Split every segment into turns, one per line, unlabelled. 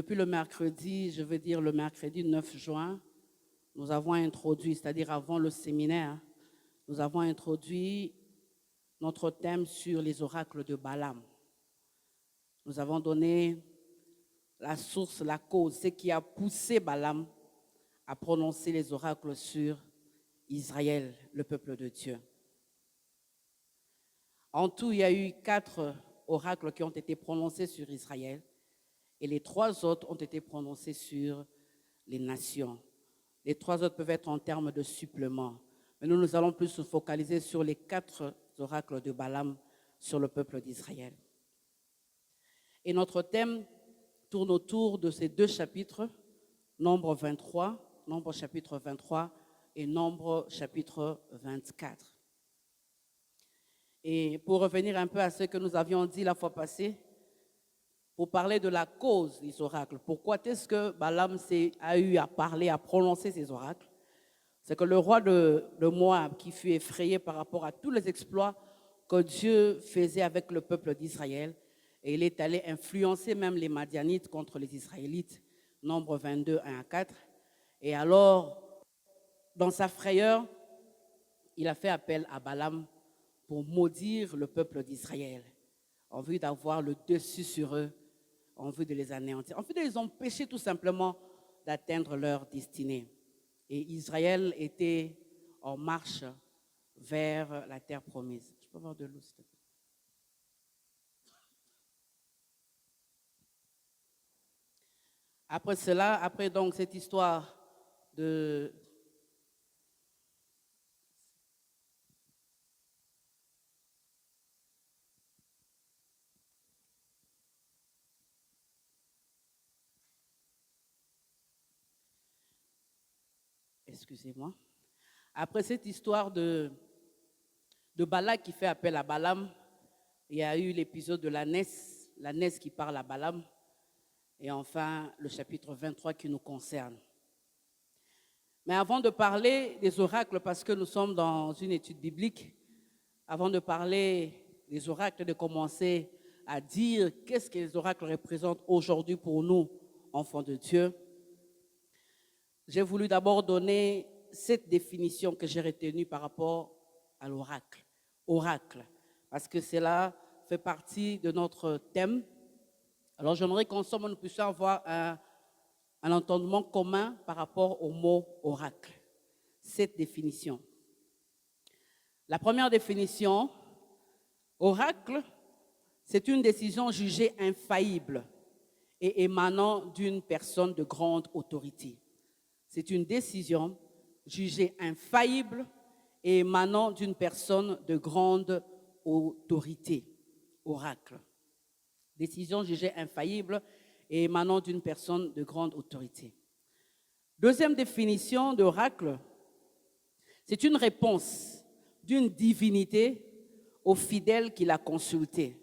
Depuis le mercredi, je veux dire le mercredi 9 juin, nous avons introduit, c'est-à-dire avant le séminaire, nous avons introduit notre thème sur les oracles de Balaam. Nous avons donné la source, la cause, ce qui a poussé Balaam à prononcer les oracles sur Israël, le peuple de Dieu. En tout, il y a eu 4 oracles qui ont été prononcés sur Israël et les 3 autres ont été prononcés sur les nations. Les 3 autres peuvent être en termes de supplément. Mais nous allons plus nous focaliser sur les 4 oracles de Balaam sur le peuple d'Israël. Et notre thème tourne autour de ces 2 chapitres, Nombre 23, Nombre chapitre 23 et Nombre chapitre 24. Et pour revenir un peu à ce que nous avions dit la fois passée, pour parler de la cause des oracles, pourquoi est-ce que Balaam a eu à parler, à prononcer ces oracles? C'est que le roi de Moab, qui fut effrayé par rapport à tous les exploits que Dieu faisait avec le peuple d'Israël, et il est allé influencer même les Madianites contre les Israélites, Nombre 22, 1 à 4. Et alors, dans sa frayeur, il a fait appel à Balaam pour maudire le peuple d'Israël, en vue d'avoir le dessus sur eux, en vue de les anéantir, en vue de les empêcher tout simplement d'atteindre leur destinée. Et Israël était en marche vers la terre promise. Je peux avoir de l'eau, s'il te plaît? Après cela, après donc cette histoire de... Excusez-moi. Après cette histoire de Balak qui fait appel à Balaam, il y a eu l'épisode de l'ânesse qui parle à Balaam, et enfin le chapitre 23 qui nous concerne. Mais avant de parler des oracles, parce que nous sommes dans une étude biblique, avant de parler des oracles, de commencer à dire qu'est-ce que les oracles représentent aujourd'hui pour nous, enfants de Dieu, j'ai voulu d'abord donner cette définition que j'ai retenue par rapport à l'oracle. Oracle, parce que cela fait partie de notre thème. Alors j'aimerais qu'ensemble nous puissions avoir un entendement commun par rapport au mot oracle. Cette définition. La première définition, oracle, c'est une décision jugée infaillible et émanant d'une personne de grande autorité. C'est une décision jugée infaillible et émanant d'une personne de grande autorité. Oracle. Décision jugée infaillible et émanant d'une personne de grande autorité. Deuxième définition d'oracle, c'est une réponse d'une divinité au fidèle qui l'a consulté.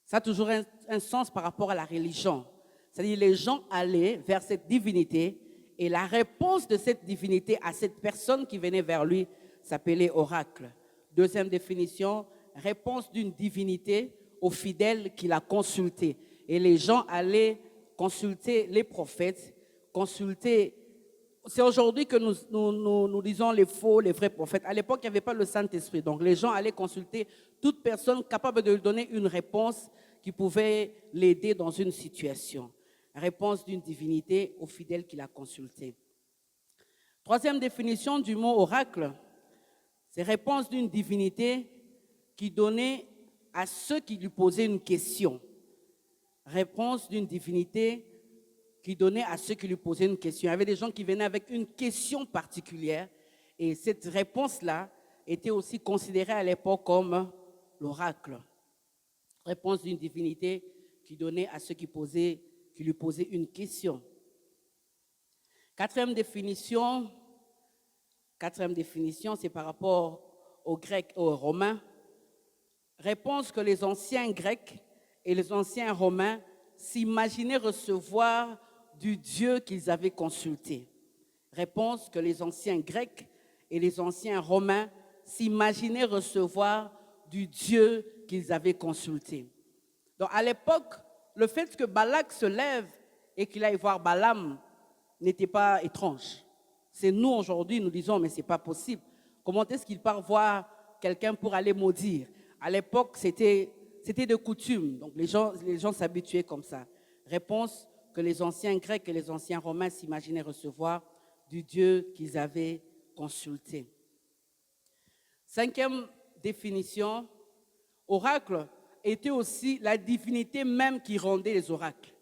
Ça a toujours un sens par rapport à la religion. C'est-à-dire les gens allaient vers cette divinité et la réponse de cette divinité à cette personne qui venait vers lui s'appelait oracle. Deuxième définition, réponse d'une divinité au fidèle qui l'a consulté. Et les gens allaient consulter les prophètes, consulter. C'est aujourd'hui que nous disons les faux, les vrais prophètes. À l'époque, il n'y avait pas le Saint-Esprit. Donc les gens allaient consulter toute personne capable de lui donner une réponse qui pouvait l'aider dans une situation. Réponse d'une divinité au fidèle qui l'a consulté. Troisième définition du mot oracle, c'est réponse d'une divinité qui donnait à ceux qui lui posaient une question. Réponse d'une divinité qui donnait à ceux qui lui posaient une question. Il y avait des gens qui venaient avec une question particulière et cette réponse-là était aussi considérée à l'époque comme l'oracle. Réponse d'une divinité qui donnait à ceux qui lui posaient une question. Quatrième définition, c'est par rapport aux Grecs et aux Romains. Réponse que les anciens Grecs et les anciens Romains s'imaginaient recevoir du Dieu qu'ils avaient consulté. Réponse que les anciens Grecs et les anciens Romains s'imaginaient recevoir du Dieu qu'ils avaient consulté. Donc à l'époque, le fait que Balak se lève et qu'il aille voir Balaam n'était pas étrange. C'est nous aujourd'hui, nous disons, mais ce n'est pas possible. Comment est-ce qu'il part voir quelqu'un pour aller maudire? À l'époque, c'était de coutume, donc les gens s'habituaient comme ça. Réponse que les anciens Grecs et les anciens Romains s'imaginaient recevoir du Dieu qu'ils avaient consulté. 5e définition, oracle était aussi la divinité même qui rendait les oracles.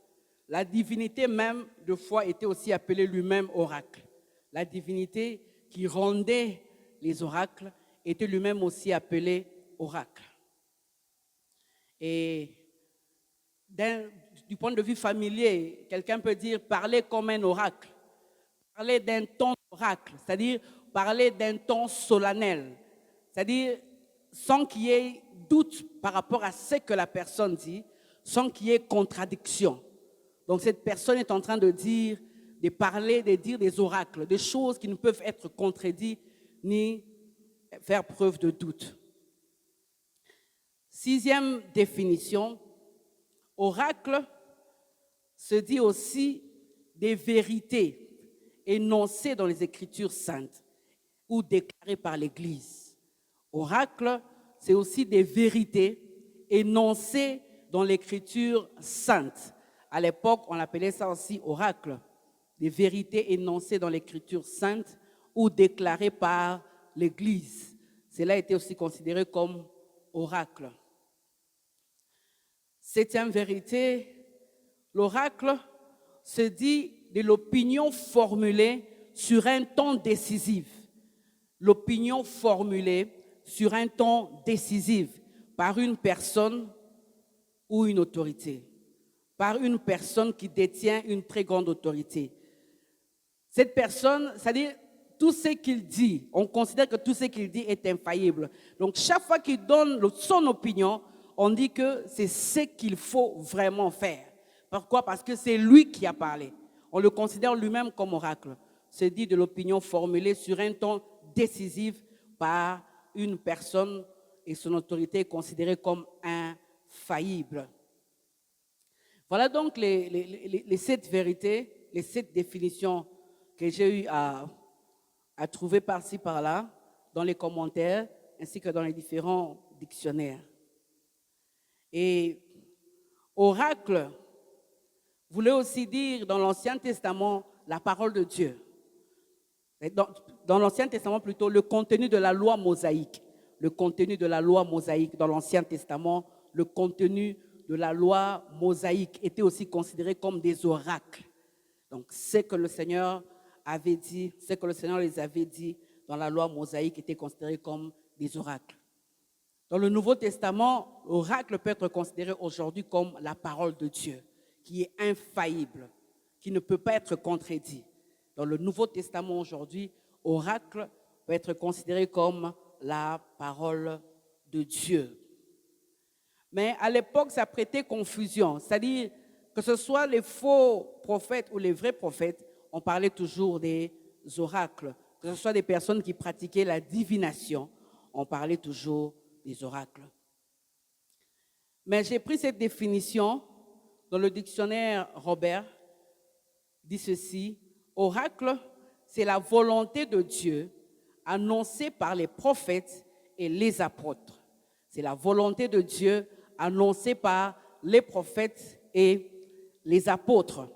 La divinité même, de foi, était aussi appelée lui-même oracle. La divinité qui rendait les oracles était lui-même aussi appelé oracle. Et du point de vue familier, quelqu'un peut dire parler comme un oracle, parler d'un ton oracle, c'est-à-dire parler d'un ton solennel, c'est-à-dire sans qu'il y ait doute par rapport à ce que la personne dit, sans qu'il y ait contradiction. Donc cette personne est en train de dire, de parler, de dire des oracles, des choses qui ne peuvent être contredites ni faire preuve de doute. 6e définition, oracle se dit aussi des vérités énoncées dans les Écritures saintes ou déclarées par l'Église. Oracle, c'est aussi des vérités énoncées dans l'Écriture sainte. À l'époque, on appelait ça aussi oracle, des vérités énoncées dans l'Écriture sainte ou déclarées par l'Église. Cela était aussi considéré comme oracle. 7e vérité, l'oracle se dit de l'opinion formulée sur un ton décisif. L'opinion formulée sur un ton décisif par une personne ou une autorité, par une personne qui détient une très grande autorité. Cette personne, c'est-à-dire tout ce qu'il dit, on considère que tout ce qu'il dit est infaillible. Donc chaque fois qu'il donne son opinion, on dit que c'est ce qu'il faut vraiment faire. Pourquoi? Parce que c'est lui qui a parlé. On le considère lui-même comme oracle. C'est dit de l'opinion formulée sur un ton décisif par une personne et son autorité est considérée comme infaillible. Voilà donc les 7 vérités, les 7 définitions que j'ai eu à trouver par-ci, par-là, dans les commentaires, ainsi que dans les différents dictionnaires. Et oracle voulait aussi dire dans l'Ancien Testament la parole de Dieu. Dans l'Ancien Testament plutôt, le contenu de la loi mosaïque. Le contenu de la loi mosaïque dans l'Ancien Testament, le contenu de la loi mosaïque était aussi considéré comme des oracles. Donc, ce que le Seigneur avait dit, ce que le Seigneur les avait dit dans la loi mosaïque était considéré comme des oracles. Dans le Nouveau Testament, l'oracle peut être considéré aujourd'hui comme la parole de Dieu, qui est infaillible, qui ne peut pas être contredit. Dans le Nouveau Testament aujourd'hui, oracle peut être considéré comme la parole de Dieu. Mais à l'époque, ça prêtait confusion, c'est-à-dire que ce soit les faux prophètes ou les vrais prophètes, on parlait toujours des oracles. Que ce soit des personnes qui pratiquaient la divination, on parlait toujours des oracles. Mais j'ai pris cette définition dans le dictionnaire Robert, dit ceci: oracle, c'est la volonté de Dieu annoncée par les prophètes et les apôtres. C'est la volonté de Dieu annoncée par les prophètes et les apôtres,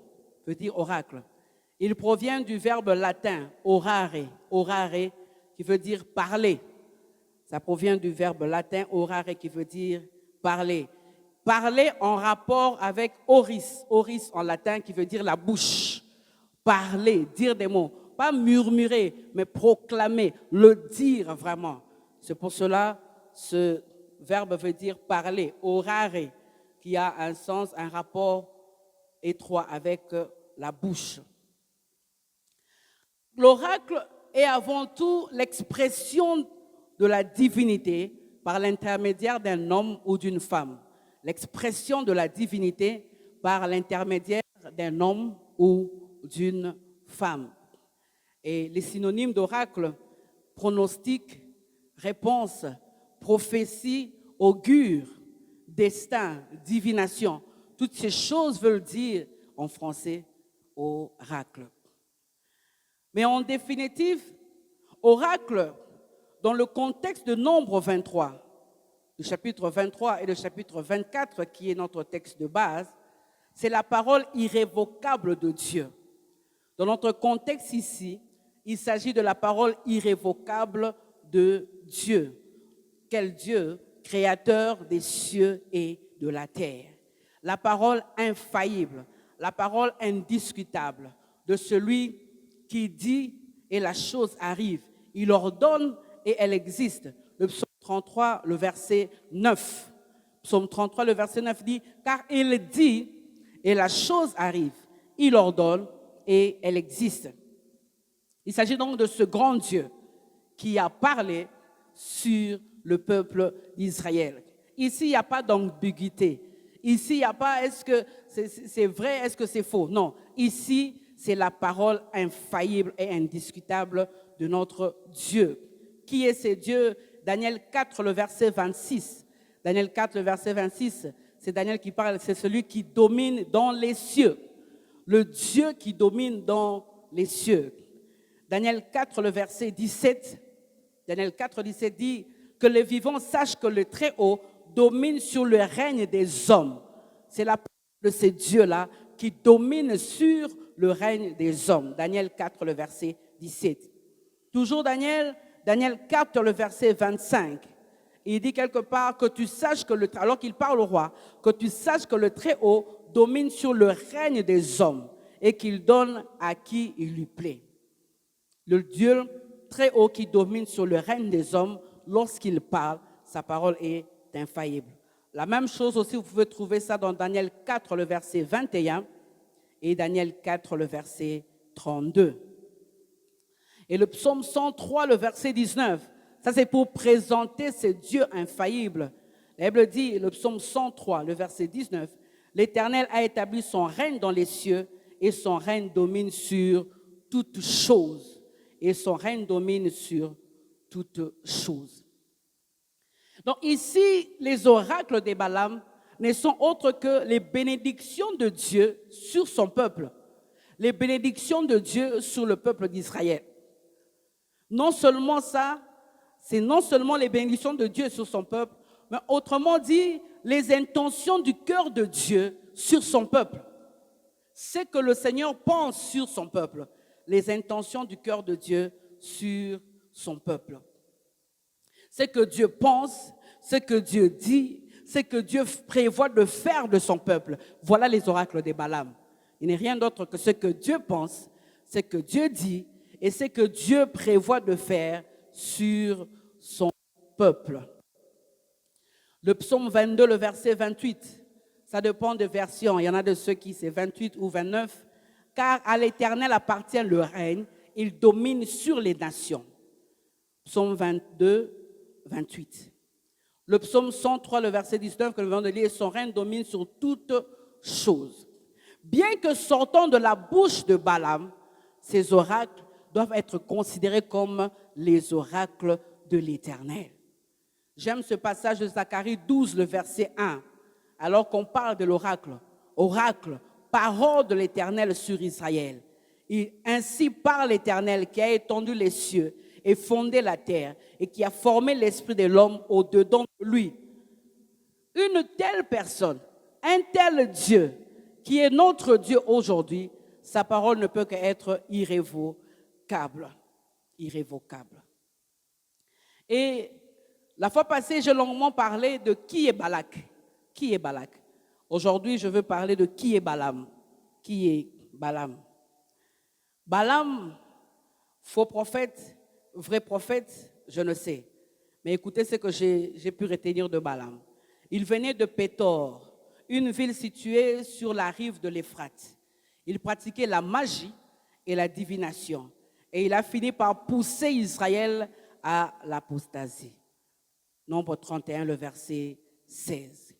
veut dire oracle. Il provient du verbe latin orare, orare, qui veut dire parler. Ça provient du verbe latin orare, qui veut dire parler. Parler en rapport avec oris, oris en latin, qui veut dire la bouche. Parler, dire des mots, pas murmurer, mais proclamer, le dire vraiment. C'est pour cela ce verbe veut dire parler, orare, qui a un sens, un rapport étroit avec la bouche. L'oracle est avant tout l'expression de la divinité par l'intermédiaire d'un homme ou d'une femme. L'expression de la divinité par l'intermédiaire d'un homme ou d'une femme. Et les synonymes d'oracle: pronostic, réponse, prophétie, augure, destin, divination. Toutes ces choses veulent dire en français oracle. Mais en définitive, oracle, dans le contexte de Nombre 23, le chapitre 23 et le chapitre 24, qui est notre texte de base, c'est la parole irrévocable de Dieu. Dans notre contexte ici, il s'agit de la parole irrévocable de Dieu. Quel Dieu, créateur des cieux et de la terre. La parole infaillible, la parole indiscutable de celui qui dit et la chose arrive. Il ordonne et elle existe. Le psaume 33, le verset 9. Psaume 33, le verset 9 dit, car il dit et la chose arrive. Il ordonne et elle existe. Il s'agit donc de ce grand Dieu qui a parlé sur le peuple d'Israël. Ici, il n'y a pas d'ambiguïté. Ici, il n'y a pas est-ce que c'est vrai, est-ce que c'est faux. Non, ici, c'est la parole infaillible et indiscutable de notre Dieu. Qui est ce Dieu? Daniel 4, le verset 26. Daniel 4, le verset 26, c'est Daniel qui parle, c'est celui qui domine dans les cieux. Le Dieu qui domine dans les cieux. Daniel 4, le verset 17, Daniel 4, 17 dit que les vivants sachent que le Très-Haut domine sur le règne des hommes. C'est la parole de ce Dieu-là qui domine sur le règne des hommes. Daniel 4, le verset 17. Toujours Daniel 4, le verset 25. Il dit quelque part que tu saches que alors qu'il parle au roi, que tu saches que le Très-Haut domine sur le règne des hommes et qu'il donne à qui il lui plaît. Le Dieu Très-Haut qui domine sur le règne des hommes, lorsqu'il parle, sa parole est infaillible. La même chose aussi, vous pouvez trouver ça dans Daniel 4, le verset 21 et Daniel 4, le verset 32. Et le psaume 103, le verset 19, ça c'est pour présenter ce Dieu infaillible. La Bible dit, le psaume 103, le verset 19, l'Éternel a établi son règne dans les cieux et son règne domine sur toutes choses. Et son règne domine sur toutes choses. Donc ici, les oracles de Balaam ne sont autres que les bénédictions de Dieu sur son peuple. Les bénédictions de Dieu sur le peuple d'Israël. Non seulement ça, c'est non seulement les bénédictions de Dieu sur son peuple, mais autrement dit, les intentions du cœur de Dieu sur son peuple. C'est que le Seigneur pense sur son peuple. Les intentions du cœur de Dieu sur son peuple. Ce que Dieu pense, ce que Dieu dit, ce que Dieu prévoit de faire de son peuple. Voilà les oracles de Balaam. Il n'est rien d'autre que ce que Dieu pense, ce que Dieu dit et ce que Dieu prévoit de faire sur son peuple. Le psaume 22, le verset 28, ça dépend des versions. Il y en a de ceux qui c'est 28 ou 29. Car à l'Éternel appartient le règne, il domine sur les nations. Psaume 22, 28. Le psaume 103, le verset 19, que nous venons de lire, son règne domine sur toutes choses. Bien que sortant de la bouche de Balaam, ces oracles doivent être considérés comme les oracles de l'Éternel. J'aime ce passage de Zacharie 12, le verset 1, alors qu'on parle de l'oracle. Oracle, parole de l'Éternel sur Israël. Ainsi parle l'Éternel qui a étendu les cieux et fondé la terre et qui a formé l'esprit de l'homme au-dedans de lui. Une telle personne, un tel Dieu qui est notre Dieu aujourd'hui, sa parole ne peut qu'être irrévocable. Irrévocable. Et la fois passée, j'ai longuement parlé de qui est Balak. Qui est Balak? Aujourd'hui, je veux parler de qui est Balaam. Qui est Balaam? Balaam, faux prophète, vrai prophète, je ne sais. Mais écoutez ce que j'ai pu retenir de Balaam. Il venait de Pétor, une ville située sur la rive de l'Euphrate. Il pratiquait la magie et la divination. Et il a fini par pousser Israël à l'apostasie. Nombre 31, le verset 16.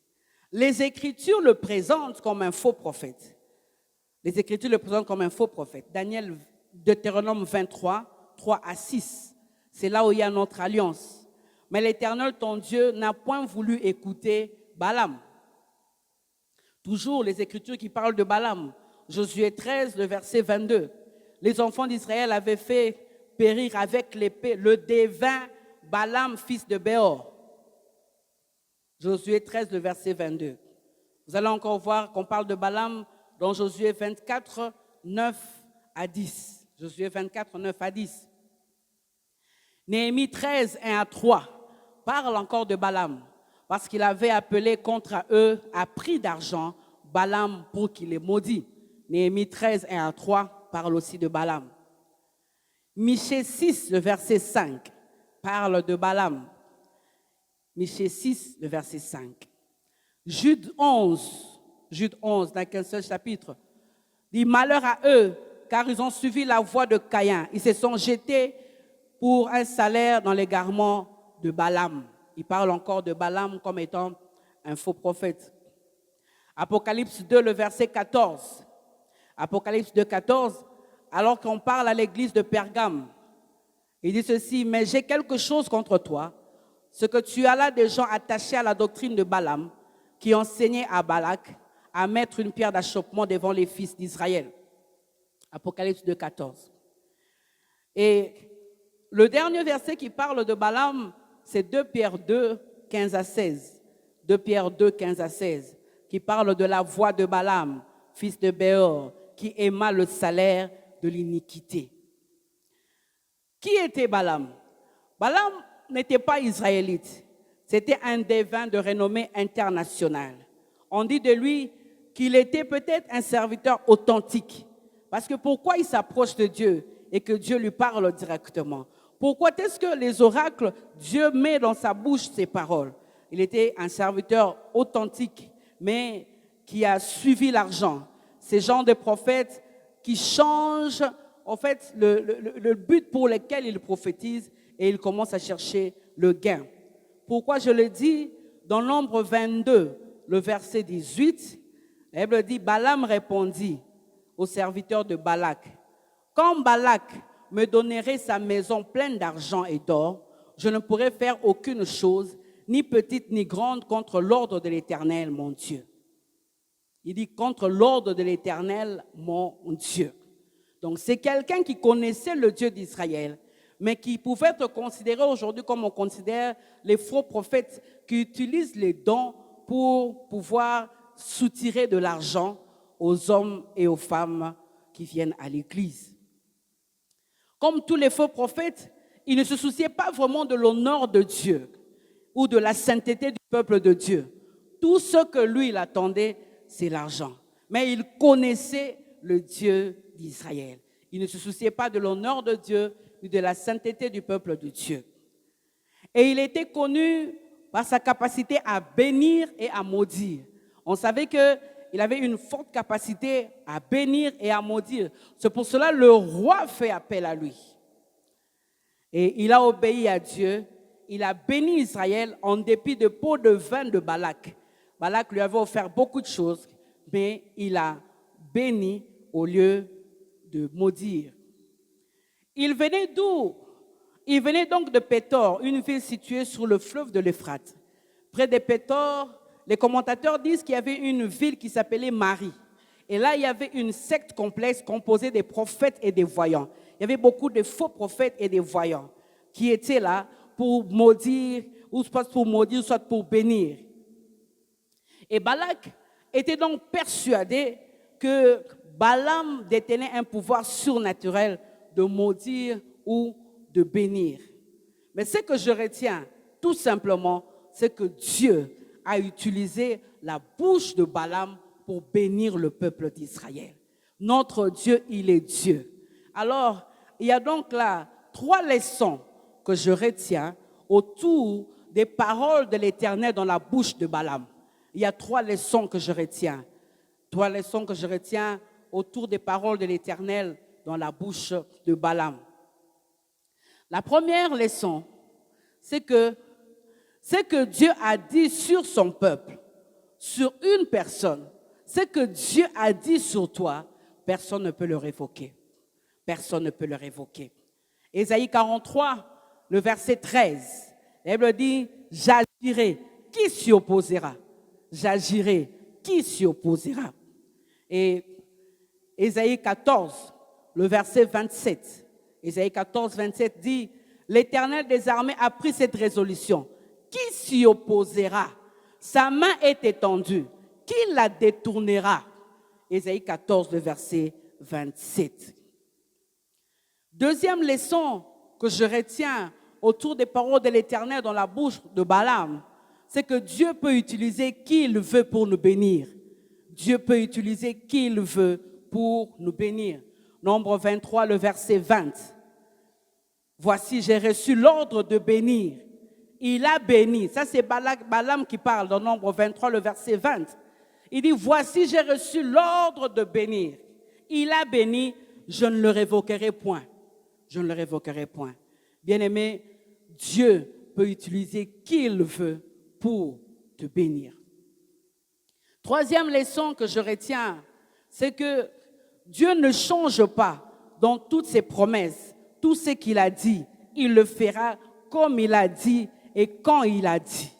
Les Écritures le présentent comme un faux prophète. Les Écritures le présentent comme un faux prophète. Deutéronome 23, 3 à 6. C'est là où il y a notre alliance. Mais l'Éternel, ton Dieu, n'a point voulu écouter Balaam. Toujours les Écritures qui parlent de Balaam. Josué 13, le verset 22. Les enfants d'Israël avaient fait périr avec l'épée le dévin Balaam, fils de Béor. Josué 13, le verset 22. Vous allez encore voir qu'on parle de Balaam dans Josué 24, 9 à 10. Josué 24, 9 à 10. Néhémie 13, 1 à 3 parle encore de Balaam parce qu'il avait appelé contre eux à prix d'argent Balaam pour qu'il les maudit. Néhémie 13, 1 à 3 parle aussi de Balaam. Michée 6, le verset 5 parle de Balaam. Michée 6, le verset 5. Jude 11, dans qu'un seul chapitre, dit « Malheur à eux, car ils ont suivi la voie de Caïn. Ils se sont jetés pour un salaire dans l'égarement de Balaam. » Il parle encore de Balaam comme étant un faux prophète. Apocalypse 2, le verset 14. Apocalypse 2, 14, alors qu'on parle à l'église de Pergame, il dit ceci, « Mais j'ai quelque chose contre toi, ce que tu as là des gens attachés à la doctrine de Balaam, qui enseignaient à Balak à mettre une pierre d'achoppement devant les fils d'Israël. » Apocalypse 2, 14. Et le dernier verset qui parle de Balaam, c'est 2 Pierre 2, 15 à 16. 2 Pierre 2, 15 à 16, qui parle de la voix de Balaam, fils de Béor, qui aima le salaire de l'iniquité. Qui était Balaam? Balaam n'était pas israélite. C'était un devin de renommée internationale. On dit de lui qu'il était peut-être un serviteur authentique. Parce que pourquoi il s'approche de Dieu et que Dieu lui parle directement? Pourquoi est-ce que les oracles, Dieu met dans sa bouche ses paroles? Il était un serviteur authentique, mais qui a suivi l'argent. Ces gens de prophètes qui changent en fait le but pour lequel ils prophétisent et ils commencent à chercher le gain. Pourquoi je le dis? Dans Nombre 22, le verset 18, la Bible dit, Balaam répondit au serviteur de Balak, « Quand Balak me donnerait sa maison pleine d'argent et d'or, je ne pourrais faire aucune chose, ni petite ni grande, contre l'ordre de l'Éternel, mon Dieu. » Il dit, contre l'ordre de l'Éternel, mon Dieu. Donc, c'est quelqu'un qui connaissait le Dieu d'Israël, mais qui pouvait être considéré aujourd'hui comme on considère les faux prophètes qui utilisent les dons pour pouvoir soutirer de l'argent aux hommes et aux femmes qui viennent à l'église. Comme tous les faux prophètes, ils ne se souciaient pas vraiment de l'honneur de Dieu ou de la sainteté du peuple de Dieu. Tout ce que lui, il attendait, c'est l'argent. Mais il connaissait le Dieu d'Israël. Il ne se souciait pas de l'honneur de Dieu ni de la sainteté du peuple de Dieu. Et il était connu par sa capacité à bénir et à maudire. On savait qu'il avait une forte capacité à bénir et à maudire. C'est pour cela que le roi fait appel à lui. Et il a obéi à Dieu. Il a béni Israël en dépit de pots de vin de Balak. Balak lui avait offert beaucoup de choses, mais il a béni au lieu de maudire. Il venait d'où? Il venait donc de Pétor, une ville située sur le fleuve de l'Euphrate. Près de Pétor, les commentateurs disent qu'il y avait une ville qui s'appelait Marie. Et là, il y avait une secte complexe composée des prophètes et des voyants. Il y avait beaucoup de faux prophètes et des voyants qui étaient là pour maudire, ou soit pour maudire, soit pour bénir. Et Balak était donc persuadé que Balaam détenait un pouvoir surnaturel de maudire ou de bénir. Mais ce que je retiens, tout simplement, c'est que Dieu a utilisé la bouche de Balaam pour bénir le peuple d'Israël. Notre Dieu, il est Dieu. Alors, il y a donc là 3 leçons que je retiens autour des paroles de l'Éternel dans la bouche de Balaam. Il y a 3 leçons que je retiens. 3 leçons que je retiens autour des paroles de l'Éternel dans la bouche de Balaam. La première leçon, c'est que ce que Dieu a dit sur son peuple, sur une personne, ce que Dieu a dit sur toi, personne ne peut le révoquer. Personne ne peut le révoquer. Ésaïe 43, le verset 13, la Bible dit, « J'agirai, qui s'y opposera? J'agirai, qui s'y opposera ?» Et Ésaïe 14, le verset 27. Ésaïe 14, 27 dit, l'Éternel des armées a pris cette résolution. Qui s'y opposera? Sa main est étendue. Qui la détournera? Ésaïe 14, le verset 27. Deuxième leçon que je retiens autour des paroles de l'Éternel dans la bouche de Balaam, c'est que Dieu peut utiliser qui il veut pour nous bénir. Dieu peut utiliser qui il veut pour nous bénir. Nombre 23, le verset 20. Voici, j'ai reçu l'ordre de bénir. Il a béni. Ça, c'est Balaam qui parle dans Nombre 23, le verset 20. Il dit, voici, j'ai reçu l'ordre de bénir. Il a béni, je ne le révoquerai point. Je ne le révoquerai point. Bien-aimé, Dieu peut utiliser qui il veut pour te bénir. Troisième leçon que je retiens, c'est que Dieu ne change pas dans toutes ses promesses. Tout ce qu'il a dit, il le fera comme il a dit et quand il a dit.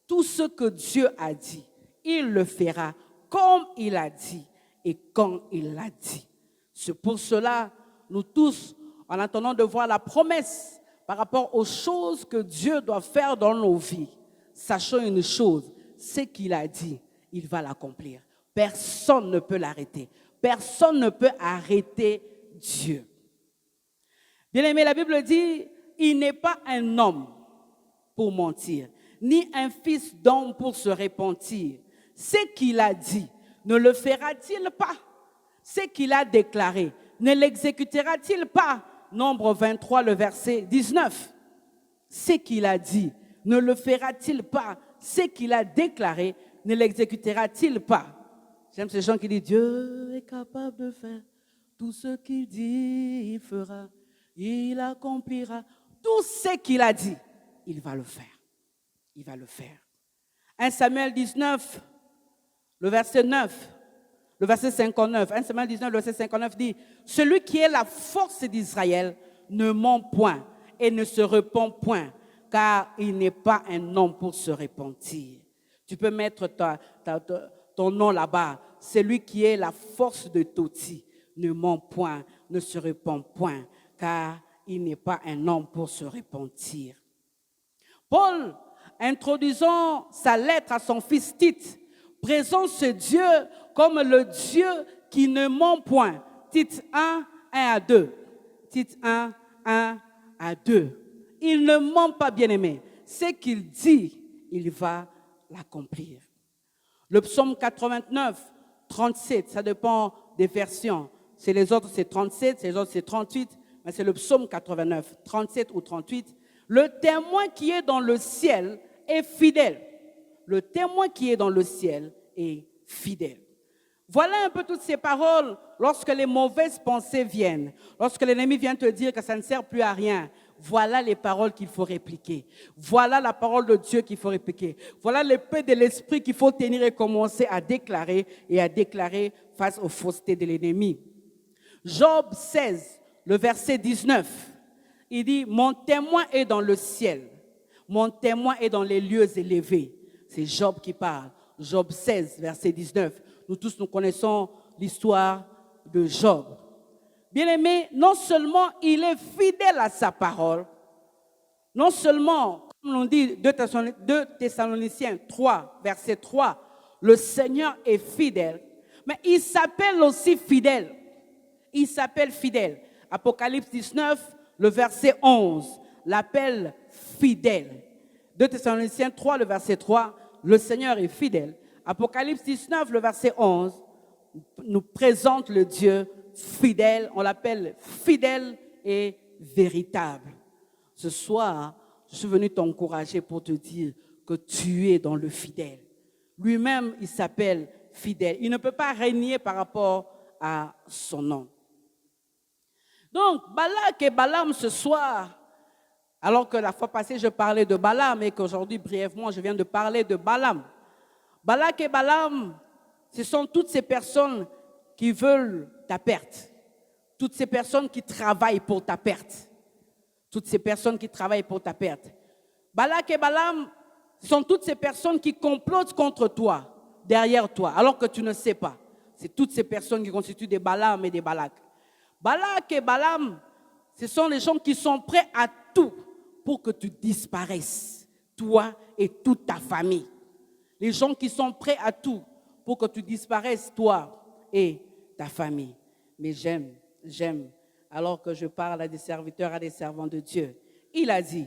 Tout ce que Dieu a dit, il le fera comme il a dit et quand il l'a dit. C'est pour cela, nous tous, en attendant de voir la promesse par rapport aux choses que Dieu doit faire dans nos vies, sachons une chose, ce qu'il a dit, il va l'accomplir. Personne ne peut l'arrêter. Personne ne peut arrêter Dieu. Bien-aimé, la Bible dit, il n'est pas un homme pour mentir, ni un fils d'homme pour se repentir. Ce qu'il a dit, ne le fera-t-il pas? Ce qu'il a déclaré, ne l'exécutera-t-il pas? Nombre 23, le verset 19. Ce qu'il a dit, ne le fera-t-il pas? Ce qu'il a déclaré, ne l'exécutera-t-il pas? J'aime ces gens qui disent, Dieu est capable de faire tout ce qu'il dit, il fera, il accomplira. Tout ce qu'il a dit, il va le faire. Il va le faire. 1 Samuel 19, le verset 9, le verset 59. 1 Samuel 19, le verset 59 dit, celui qui est la force d'Israël ne ment point et ne se repent point, car il n'est pas un homme pour se repentir. Tu peux mettre ton nom là-bas. Celui qui est la force de Toti ne ment point, ne se repent point, car il n'est pas un homme pour se repentir. Paul, introduisant sa lettre à son fils Tite, présente ce Dieu comme le Dieu qui ne ment point. Tite 1, 1 à 2. Tite 1, 1 à 2. Il ne ment pas, bien-aimé. Ce qu'il dit, il va l'accomplir. Le psaume 89, 37, ça dépend des versions. C'est les autres, c'est 37, c'est les autres, c'est 38, mais c'est le psaume 89, 37 ou 38. Le témoin qui est dans le ciel est fidèle. Le témoin qui est dans le ciel est fidèle. Voilà un peu toutes ces paroles lorsque les mauvaises pensées viennent, lorsque l'ennemi vient te dire que ça ne sert plus à rien. Voilà les paroles qu'il faut répliquer. Voilà la parole de Dieu qu'il faut répliquer. Voilà l'épée de l'esprit qu'il faut tenir et commencer à déclarer face aux faussetés de l'ennemi. Job 16, le verset 19, il dit, mon témoin est dans le ciel, mon témoin est dans les lieux élevés. C'est Job qui parle. Job 16, verset 19. Nous tous, nous connaissons l'histoire de Job. Bien-aimé, non seulement il est fidèle à sa parole, non seulement, comme on dit 2 Thessaloniciens 3, verset 3, le Seigneur est fidèle, mais il s'appelle aussi fidèle. Il s'appelle fidèle. Apocalypse 19, le verset 11, l'appelle fidèle. 2 Thessaloniciens 3, le verset 3, le Seigneur est fidèle. Apocalypse 19, le verset 11, nous présente le Dieu fidèle, on l'appelle fidèle et véritable. Ce soir, je suis venu t'encourager pour te dire que tu es dans le fidèle. Lui-même, il s'appelle fidèle. Il ne peut pas régner par rapport à son nom. Donc, Balak et Balaam ce soir, alors que la fois passée, je parlais de Balaam et qu'aujourd'hui, brièvement, je viens de parler de Balaam. Balak et Balaam, ce sont toutes ces personnes qui veulent ta perte. Toutes ces personnes qui travaillent pour ta perte. Toutes ces personnes qui travaillent pour ta perte. Balak et Balaam sont toutes ces personnes qui complotent contre toi, derrière toi, alors que tu ne sais pas. C'est toutes ces personnes qui constituent des Balaam et des Balak. Balak et Balaam, ce sont les gens qui sont prêts à tout pour que tu disparaisses, toi et toute ta famille. Les gens qui sont prêts à tout pour que tu disparaisses, toi et ta famille. Mais j'aime, alors que je parle à des serviteurs, à des servants de Dieu. Il a dit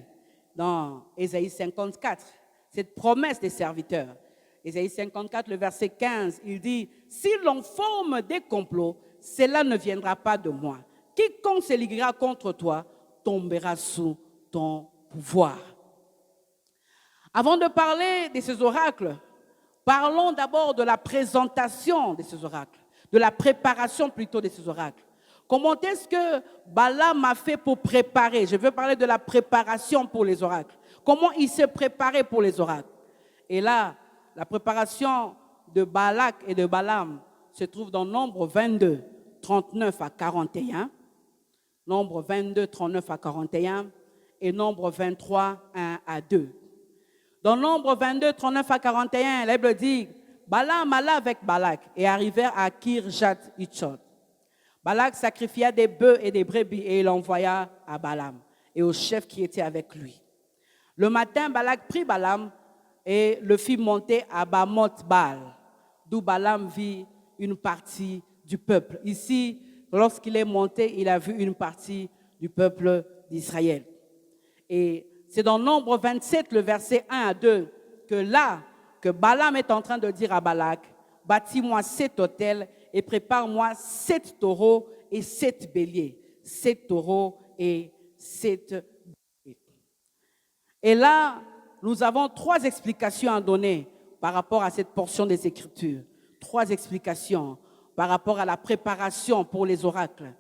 dans Ésaïe 54, cette promesse des serviteurs, Ésaïe 54, le verset 15, il dit, « Si l'on forme des complots, cela ne viendra pas de moi. Quiconque se liguera contre toi tombera sous ton pouvoir. » Avant de parler de ces oracles, parlons d'abord de la présentation de ces oracles, de la préparation plutôt de ces oracles. Comment est-ce que Balaam a fait pour préparer? Je veux parler de la préparation pour les oracles. Comment il s'est préparé pour les oracles? Et là, la préparation de Balak et de Balaam se trouve dans Nombre 22, 39 à 41. Nombre 22, 39 à 41 et Nombre 23, 1 à 2. Dans Nombre 22, 39 à 41, la Bible dit, Balaam alla avec Balak et arrivèrent à Kirjath-Hutzot. Balak sacrifia des bœufs et des brebis et il envoya à Balaam et aux chefs qui étaient avec lui. Le matin, Balak prit Balaam et le fit monter à Bamoth-Baal, d'où Balaam vit une partie du peuple. Ici, lorsqu'il est monté, il a vu une partie du peuple d'Israël. Et c'est dans Nombre 27, le verset 1 à 2, que Balaam est en train de dire à Balak, « Bâtis-moi 7 autels et prépare-moi 7 taureaux et 7 béliers. » 7 taureaux et 7 béliers. Et là, nous avons 3 explications à donner par rapport à cette portion des Écritures. 3 explications par rapport à la préparation pour les oracles.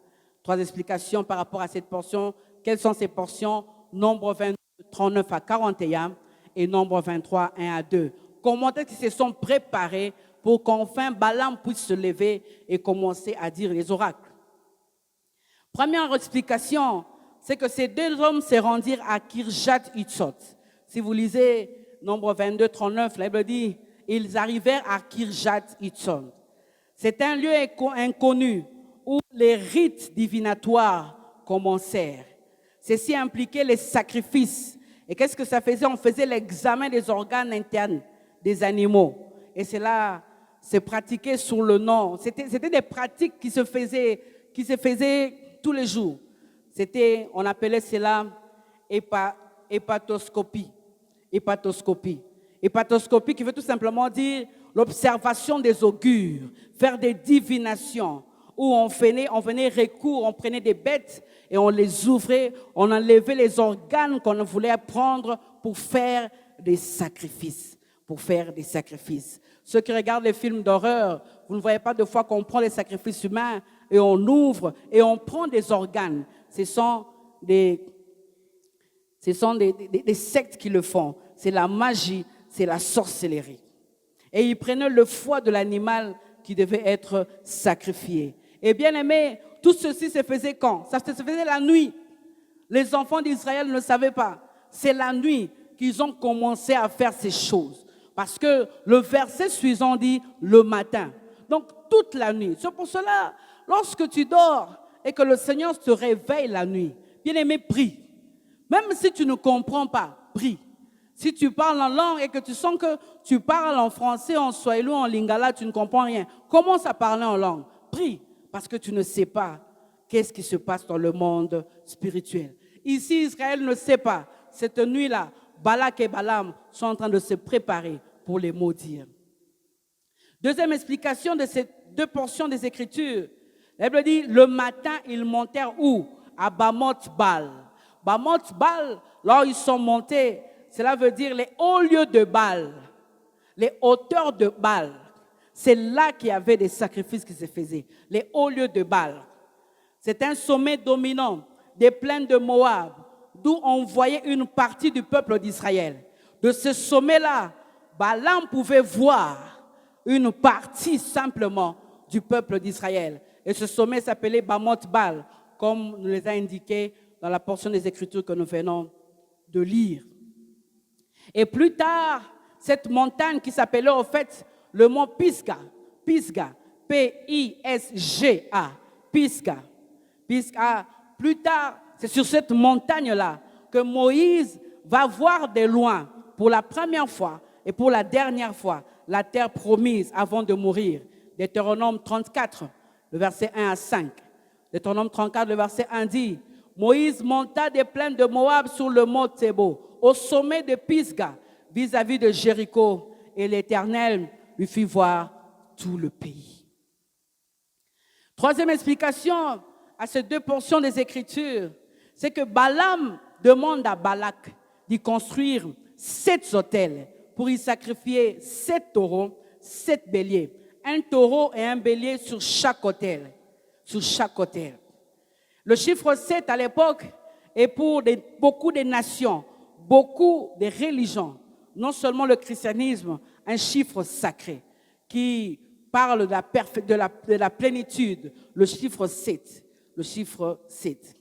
3 explications par rapport à cette portion. Quelles sont ces portions? Nombre 22, 39 à 41 et Nombre 23, 1 à 2. Comment est-ce qu'ils se sont préparés pour qu'enfin Balaam puisse se lever et commencer à dire les oracles? Première explication, c'est que ces 2 hommes se rendirent à Kirjath-Hutzot. Si vous lisez Nombre 22, 39, la Bible dit, ils arrivèrent à Kirjath-Hutzot. C'est un lieu inconnu où les rites divinatoires commencèrent. Ceci impliquait les sacrifices. Et qu'est-ce que ça faisait? On faisait l'examen des organes internes des animaux. Et cela se pratiquait sous le nom. C'était des pratiques qui se faisaient tous les jours. On appelait cela hépatoscopie. Hépatoscopie. Hépatoscopie qui veut tout simplement dire l'observation des augures, faire des divinations, où on venait recours, on prenait des bêtes et on les ouvrait, on enlevait les organes qu'on voulait prendre pour faire des sacrifices. Ceux qui regardent les films d'horreur, vous ne voyez pas de fois qu'on prend les sacrifices humains et on ouvre et on prend des organes. Ce sont des sectes qui le font. C'est la magie, c'est la sorcellerie. Et ils prenaient le foie de l'animal qui devait être sacrifié. Et bien aimé, tout ceci se faisait quand? Ça se faisait la nuit. Les enfants d'Israël ne savaient pas. C'est la nuit qu'ils ont commencé à faire ces choses. Parce que le verset suivant dit le matin. Donc toute la nuit. C'est pour cela, lorsque tu dors et que le Seigneur te réveille la nuit, bien aimé, prie. Même si tu ne comprends pas, prie. Si tu parles en langue et que tu sens que tu parles en français, en swahili, en lingala, tu ne comprends rien, commence à parler en langue. Prie, parce que tu ne sais pas qu'est-ce qui se passe dans le monde spirituel. Ici, Israël ne sait pas. Cette nuit-là, Balak et Balaam sont en train de se préparer pour les maudire. Deuxième explication de ces 2 portions des Écritures. La Bible dit, le matin, ils montèrent où? À Bamoth-Baal. Bamoth-Baal, là où ils sont montés, cela veut dire les hauts lieux de Baal, les hauteurs de Baal. C'est là qu'il y avait des sacrifices qui se faisaient, les hauts lieux de Baal. C'est un sommet dominant des plaines de Moab, d'où on voyait une partie du peuple d'Israël. De ce sommet-là, Balaam pouvait voir une partie simplement du peuple d'Israël. Et ce sommet s'appelait Bamoth-Baal, comme nous les a indiqué dans la portion des Écritures que nous venons de lire. Et plus tard, cette montagne qui s'appelait au fait le mont Pisgah, P-I-S-G-A, Pisga. Pisga, plus tard, c'est sur cette montagne-là que Moïse va voir de loin, pour la première fois et pour la dernière fois, la terre promise avant de mourir. Deutéronome 34, le verset 1 à 5. Deutéronome 34, le verset 1 dit, Moïse monta des plaines de Moab sur le mont Thébo, au sommet de Pisga, vis-à-vis de Jéricho, et l'Éternel lui fit voir tout le pays. Troisième explication à ces deux portions des Écritures, c'est que Balaam demande à Balak d'y construire 7 autels pour y sacrifier 7 taureaux, 7 béliers. Un taureau et un bélier sur chaque autel. Sur chaque autel. Le chiffre 7 à l'époque est pour beaucoup de nations, beaucoup de religions, non seulement le christianisme, un chiffre sacré qui parle de la plénitude, le chiffre 7. Le chiffre 7.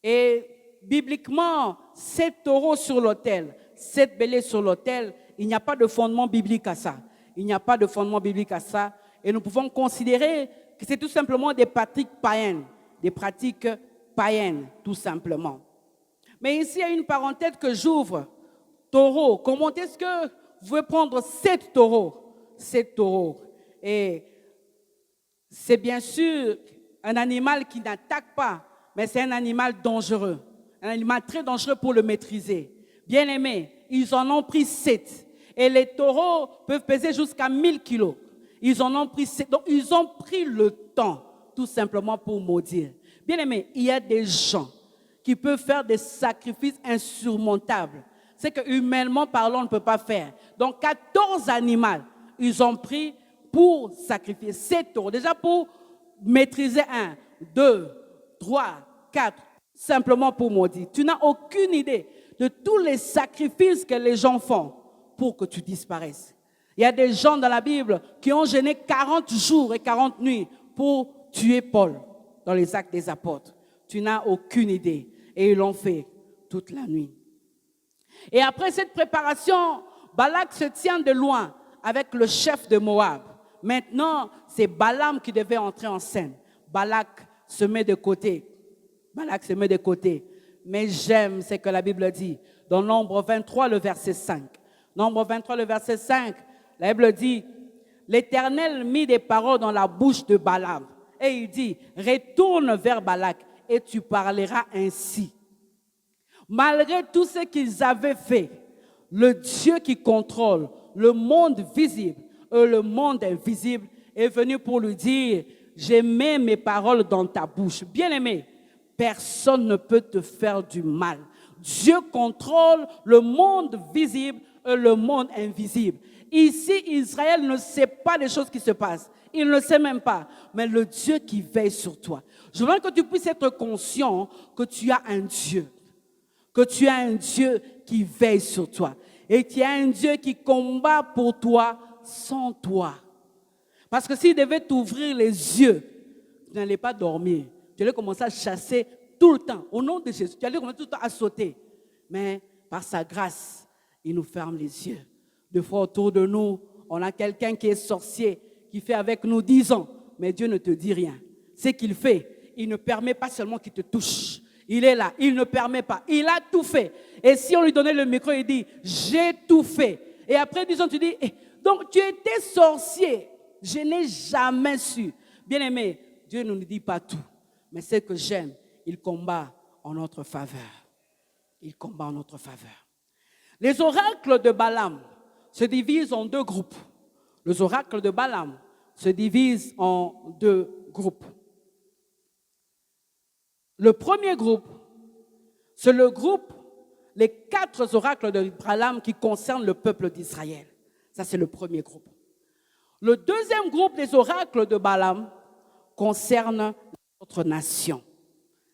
Et bibliquement, 7 taureaux sur l'autel, 7 béliers sur l'autel, il n'y a pas de fondement biblique à ça. Il n'y a pas de fondement biblique à ça. Et nous pouvons considérer que c'est tout simplement des pratiques païennes. Des pratiques païennes, tout simplement. Mais ici, il y a une parenthèse que j'ouvre. Taureau, comment est-ce que vous pouvez prendre 7 taureaux? 7 taureaux. Et c'est bien sûr un animal qui n'attaque pas, mais c'est un animal dangereux. Un animal très dangereux pour le maîtriser. Bien aimé, ils en ont pris 7. Et les taureaux peuvent peser jusqu'à 1000 kilos. Ils en ont pris 7. Donc, ils ont pris le temps, tout simplement pour maudire. Bien aimé, il y a des gens qui peuvent faire des sacrifices insurmontables. C'est que humainement parlant, on ne peut pas faire. Donc, 14 animaux, ils ont pris pour sacrifier 7 taureaux. Déjà pour maîtriser 1, 2, 3, 4, simplement pour maudire. Tu n'as aucune idée de tous les sacrifices que les gens font pour que tu disparaisses. Il y a des gens dans la Bible qui ont jeûné 40 jours et 40 nuits pour tuer Paul dans les Actes des Apôtres. Tu n'as aucune idée. Et ils l'ont fait toute la nuit. Et après cette préparation, Balak se tient de loin avec le chef de Moab. Maintenant, c'est Balaam qui devait entrer en scène. Balak se met de côté. Balak se met de côté. Mais j'aime ce que la Bible dit dans Nombre 23, le verset 5. Nombre 23, le verset 5, la Bible dit, l'Éternel mit des paroles dans la bouche de Balaam. Et il dit, retourne vers Balak et tu parleras ainsi. Malgré tout ce qu'ils avaient fait, le Dieu qui contrôle le monde visible et le monde invisible est venu pour lui dire, j'ai mis mes paroles dans ta bouche. Bien-aimé, personne ne peut te faire du mal. Dieu contrôle le monde visible et le monde invisible. Ici, Israël ne sait pas des choses qui se passent. Il ne sait même pas. Mais le Dieu qui veille sur toi. Je veux que tu puisses être conscient que tu as un Dieu. Que tu as un Dieu qui veille sur toi. Et tu as un Dieu qui combat pour toi sans toi. Parce que s'il devait t'ouvrir les yeux, tu n'allais pas dormir. Tu allais commencer à chasser tout le temps. Au nom de Jésus, tu allais commencer tout le temps à sauter. Mais par sa grâce, il nous ferme les yeux. Deux fois autour de nous, on a quelqu'un qui est sorcier, qui fait avec nous 10 ans. Mais Dieu ne te dit rien. Ce qu'il fait, il ne permet pas seulement qu'il te touche. Il est là, il ne permet pas. Il a tout fait. Et si on lui donnait le micro, il dit, j'ai tout fait. Et après 10 ans, tu dis, donc tu étais sorcier. Je n'ai jamais su. Bien aimé, Dieu ne nous dit pas tout. Mais ce que j'aime, il combat en notre faveur. Il combat en notre faveur. Les oracles de Balaam se divisent en 2 groupes. Les oracles de Balaam se divisent en 2 groupes. Le premier groupe, c'est le groupe, les 4 oracles de Balaam qui concernent le peuple d'Israël. Ça, c'est le premier groupe. Le deuxième groupe des oracles de Balaam concerne les autres nations.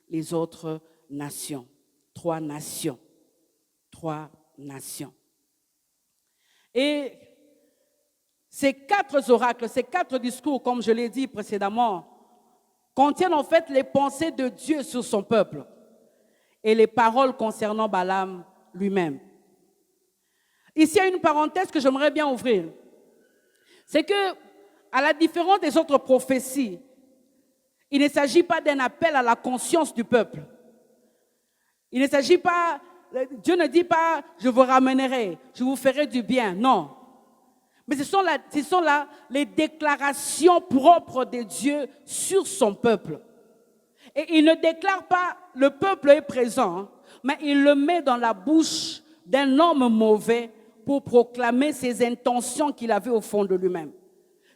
Les autres nations. 3 nations. 3 nations. Et ces 4 oracles, ces 4 discours, comme je l'ai dit précédemment, contiennent en fait les pensées de Dieu sur son peuple et les paroles concernant Balaam lui-même. Ici, il y a une parenthèse que j'aimerais bien ouvrir. C'est que à la différence des autres prophéties, il ne s'agit pas d'un appel à la conscience du peuple. Il ne s'agit pas, Dieu ne dit pas, je vous ramènerai, je vous ferai du bien. Non. Mais ce sont là les déclarations propres de Dieu sur son peuple. Et il ne déclare pas, le peuple est présent, mais il le met dans la bouche d'un homme mauvais pour proclamer ses intentions qu'il avait au fond de lui-même.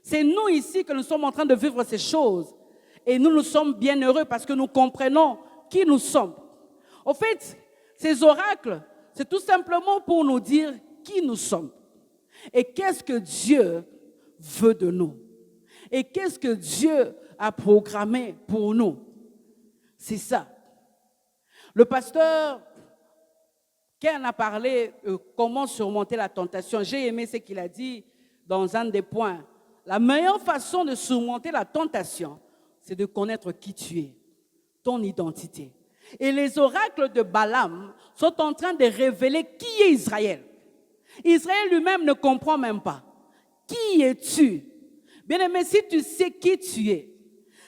C'est nous ici que nous sommes en train de vivre ces choses. Et nous sommes bien heureux parce que nous comprenons qui nous sommes. En fait, ces oracles, c'est tout simplement pour nous dire qui nous sommes. Et qu'est-ce que Dieu veut de nous. Et qu'est-ce que Dieu a programmé pour nous. C'est ça. Le pasteur Ken a parlé comment surmonter la tentation. J'ai aimé ce qu'il a dit dans un des points. La meilleure façon de surmonter la tentation, c'est de connaître qui tu es, ton identité. Et les oracles de Balaam sont en train de révéler qui est Israël. Israël lui-même ne comprend même pas. Qui es-tu? Bien-aimé, si tu sais qui tu es,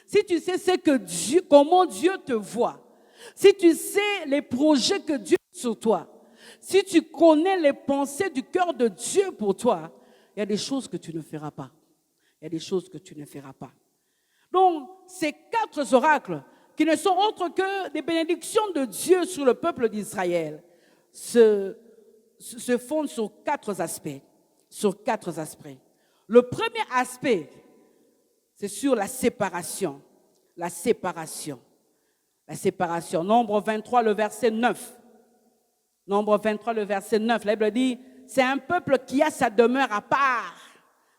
si tu sais comment Dieu te voit, si tu sais les projets que Dieu a sur toi, si tu connais les pensées du cœur de Dieu pour toi, il y a des choses que tu ne feras pas. Il y a des choses que tu ne feras pas. Donc, ces 4 oracles, qui ne sont autres que des bénédictions de Dieu sur le peuple d'Israël, se fondent sur 4 aspects. Sur 4 aspects. Le premier aspect, c'est sur la séparation. La séparation. La séparation. Nombre 23, le verset 9. Nombre 23, le verset 9. La Bible dit, c'est un peuple qui a sa demeure à part,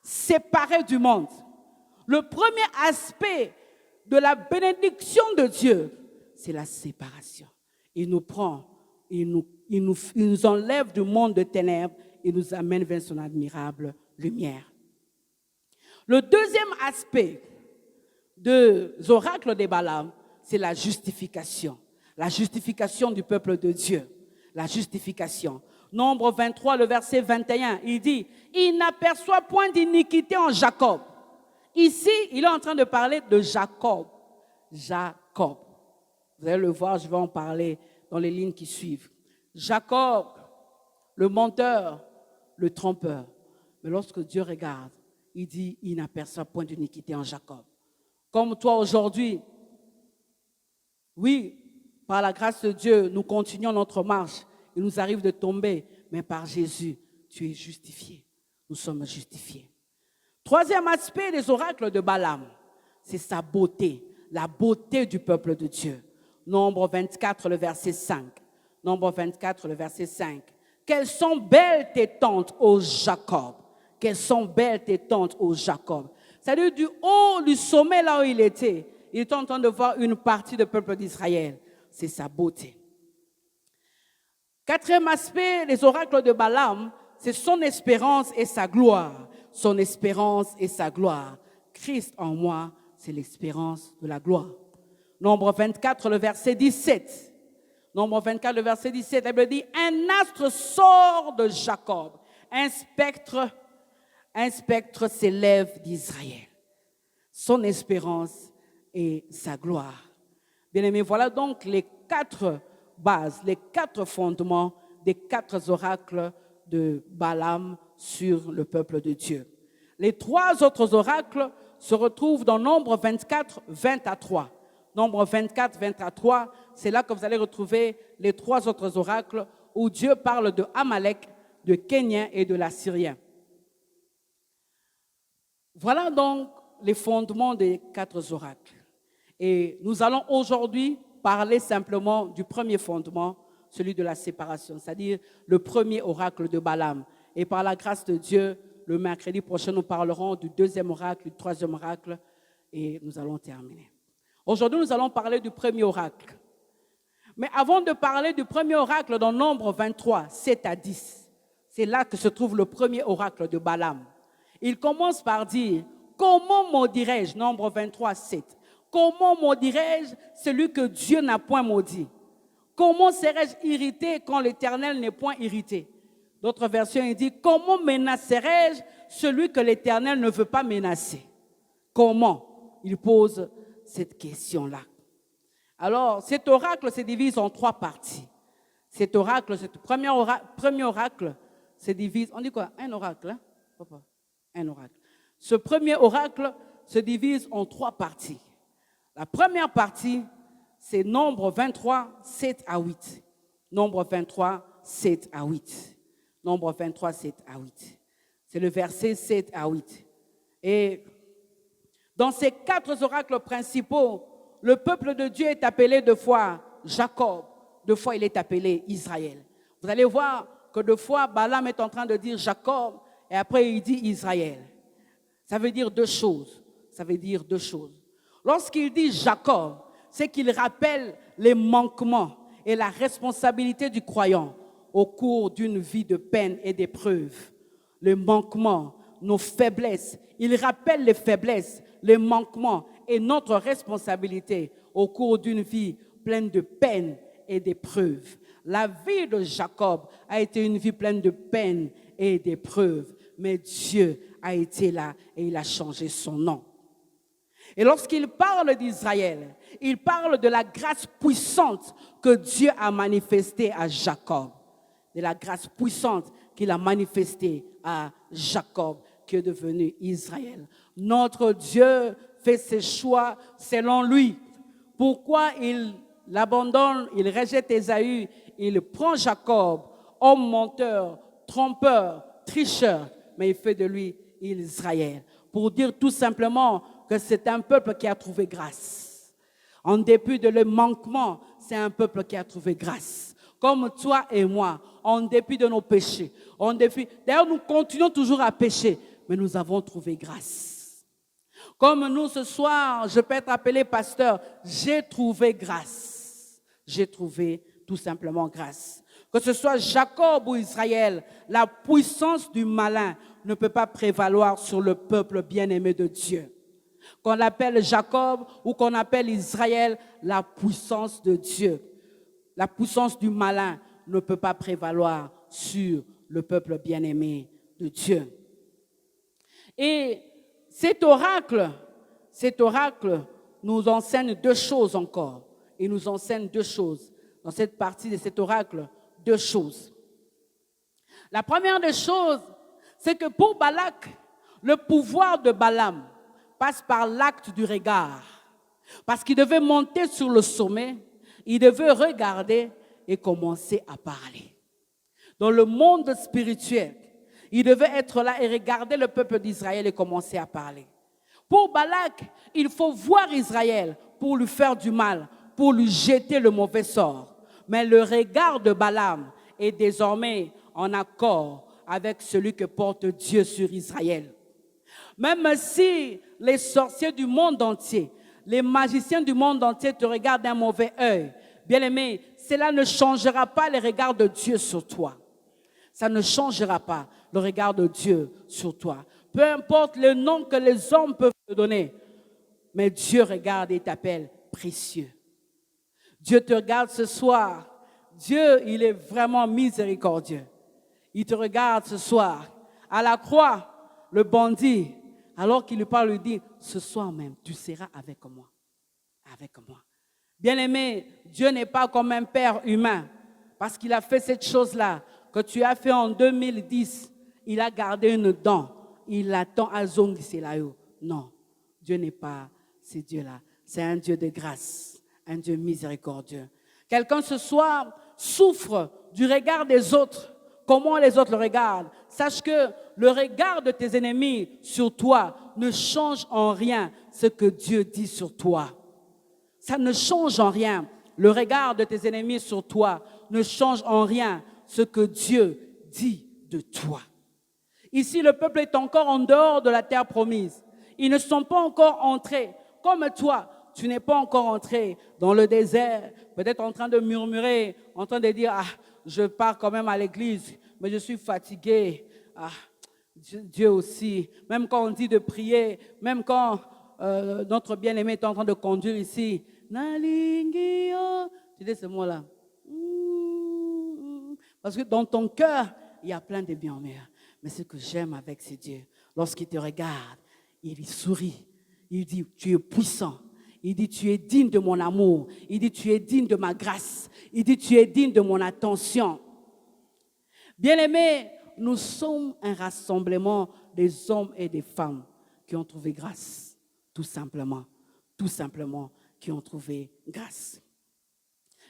séparé du monde. Le premier aspect de la bénédiction de Dieu, c'est la séparation. Il nous prend, il nous enlève du monde de ténèbres et nous amène vers son admirable lumière. Le deuxième aspect des oracles de Balaam, c'est la justification. La justification du peuple de Dieu. La justification. Nombre 23, le verset 21, il dit, il n'aperçoit point d'iniquité en Jacob. Ici, il est en train de parler de Jacob. Jacob. Vous allez le voir, je vais en parler dans les lignes qui suivent. Jacob, le menteur, le trompeur. Mais lorsque Dieu regarde, il dit, il n'aperçoit point d'iniquité en Jacob. Comme toi aujourd'hui, oui, par la grâce de Dieu, nous continuons notre marche. Il nous arrive de tomber, mais par Jésus, tu es justifié. Nous sommes justifiés. Troisième aspect des oracles de Balaam, c'est sa beauté, la beauté du peuple de Dieu. Nombre 24, le verset 5. Nombre 24, le verset 5. Quelles sont belles tes tentes, ô Jacob. Quelles sont belles tes tentes, ô Jacob. C'est-à-dire du haut du sommet là où il était en train de voir une partie du peuple d'Israël. C'est sa beauté. Quatrième aspect des oracles de Balaam, c'est son espérance et sa gloire. Son espérance et sa gloire. Christ en moi, c'est l'espérance de la gloire. Nombre 24, le verset 17. Nombre 24, le verset 17, la Bible dit, un astre sort de Jacob, un spectre s'élève d'Israël. Son espérance et sa gloire. Bien-aimés, voilà donc les 4 bases, les 4 fondements des 4 oracles de Balaam sur le peuple de Dieu. Les 3 autres oracles se retrouvent dans Nombre 24, 20 à 3. Nombre 24, 20 à 3, c'est là que vous allez retrouver les 3 autres oracles où Dieu parle de Amalek, de Kénien et de l'Assyrien. Voilà donc les fondements des 4 oracles. Et nous allons aujourd'hui parler simplement du premier fondement, celui de la séparation, c'est-à-dire le premier oracle de Balaam. Et par la grâce de Dieu, le mercredi prochain, nous parlerons du deuxième oracle, du troisième oracle, et nous allons terminer. Aujourd'hui, nous allons parler du premier oracle. Mais avant de parler du premier oracle dans Nombre 23, 7 à 10, c'est là que se trouve le premier oracle de Balaam. Il commence par dire, comment maudirais-je, Nombre 23, 7, comment maudirais-je celui que Dieu n'a point maudit? Comment serais-je irrité quand l'Éternel n'est point irrité? D'autres versions, il dit, comment menacerais-je celui que l'Éternel ne veut pas menacer? Comment? Il pose cette question-là. Alors, cet oracle se divise en 3 parties. Cet oracle, premier oracle se divise, on dit quoi? Un oracle, hein? Papa? Un oracle. Ce premier oracle se divise en 3 parties. La première partie, c'est Nombre 23, 7 à 8. Nombre 23, 7 à 8. Nombre 23, 7 à 8. C'est le verset 7 à 8. Et dans ces 4 oracles principaux, le peuple de Dieu est appelé 2 fois Jacob, 2 fois il est appelé Israël. Vous allez voir que 2 fois Balaam est en train de dire Jacob et après il dit Israël. Ça veut dire 2 choses. Ça veut dire 2 choses. Lorsqu'il dit Jacob, c'est qu'il rappelle les manquements et la responsabilité du croyant au cours d'une vie de peine et d'épreuves. Les manquements, nos faiblesses. Il rappelle les faiblesses, les manquements et notre responsabilité au cours d'une vie pleine de peine et d'épreuves. La vie de Jacob a été une vie pleine de peine et d'épreuves, mais Dieu a été là et il a changé son nom. Et lorsqu'il parle d'Israël, il parle de la grâce puissante que Dieu a manifestée à Jacob. De la grâce puissante qu'il a manifestée à Jacob, qui est devenu Israël. Notre Dieu fait ses choix selon lui. Pourquoi il l'abandonne, il rejette Ésaü, il prend Jacob, homme menteur, trompeur, tricheur, mais il fait de lui Israël. Pour dire tout simplement que c'est un peuple qui a trouvé grâce. En dépit de leur manquement, c'est un peuple qui a trouvé grâce. Comme toi et moi, en dépit de nos péchés. D'ailleurs, nous continuons toujours à pécher, mais nous avons trouvé grâce. Comme nous, ce soir, je peux être appelé pasteur, j'ai trouvé grâce. J'ai trouvé tout simplement grâce. Que ce soit Jacob ou Israël, la puissance du malin ne peut pas prévaloir sur le peuple bien-aimé de Dieu. Qu'on appelle Jacob ou qu'on appelle Israël, la puissance de Dieu, la puissance du malin ne peut pas prévaloir sur le peuple bien-aimé de Dieu. Et cet oracle nous enseigne 2 choses encore. Il nous enseigne 2 choses. Dans cette partie de cet oracle, 2 choses. La première des choses, c'est que pour Balak, le pouvoir de Balaam passe par l'acte du regard. Parce qu'il devait monter sur le sommet, il devait regarder et commencer à parler. Dans le monde spirituel, il devait être là et regarder le peuple d'Israël et commencer à parler. Pour Balak, il faut voir Israël pour lui faire du mal, pour lui jeter le mauvais sort. Mais le regard de Balaam est désormais en accord avec celui que porte Dieu sur Israël. Même si les sorciers du monde entier, les magiciens du monde entier te regardent d'un mauvais œil, bien-aimé, cela ne changera pas le regard de Dieu sur toi. Ça ne changera pas le regard de Dieu sur toi. Peu importe le nom que les hommes peuvent te donner, mais Dieu regarde et t'appelle précieux. Dieu te regarde ce soir. Dieu, il est vraiment miséricordieux. Il te regarde ce soir. À la croix, le bandit, alors qu'il lui parle, lui dit, ce soir même, tu seras avec moi. Avec moi. Bien-aimé, Dieu n'est pas comme un père humain. Parce qu'il a fait cette chose-là que tu as fait en 2010. Il a gardé une dent. Il attend à Zongiselayo. Non, Dieu n'est pas ce Dieu-là. C'est un Dieu de grâce, un Dieu miséricordieux. Quelqu'un ce soir souffre du regard des autres. Comment les autres le regardent? Sache que le regard de tes ennemis sur toi ne change en rien ce que Dieu dit sur toi. Ça ne change en rien. Le regard de tes ennemis sur toi ne change en rien ce que Dieu dit de toi. Ici, le peuple est encore en dehors de la terre promise. Ils ne sont pas encore entrés. Comme toi, tu n'es pas encore entré dans le désert, peut-être en train de murmurer, en train de dire, je pars quand même à l'église, mais je suis fatigué. Dieu aussi. Même quand on dit de prier, même quand notre bien-aimé est en train de conduire ici, tu dis ce mot-là. Parce que dans ton cœur, il y a plein de bien-aimés. Mais ce que j'aime avec ce Dieu, lorsqu'il te regarde, il sourit. Il dit, tu es puissant. Il dit, tu es digne de mon amour. Il dit, tu es digne de ma grâce. Il dit, tu es digne de mon attention. Bien-aimés, nous sommes un rassemblement des hommes et des femmes qui ont trouvé grâce, tout simplement, qui ont trouvé grâce.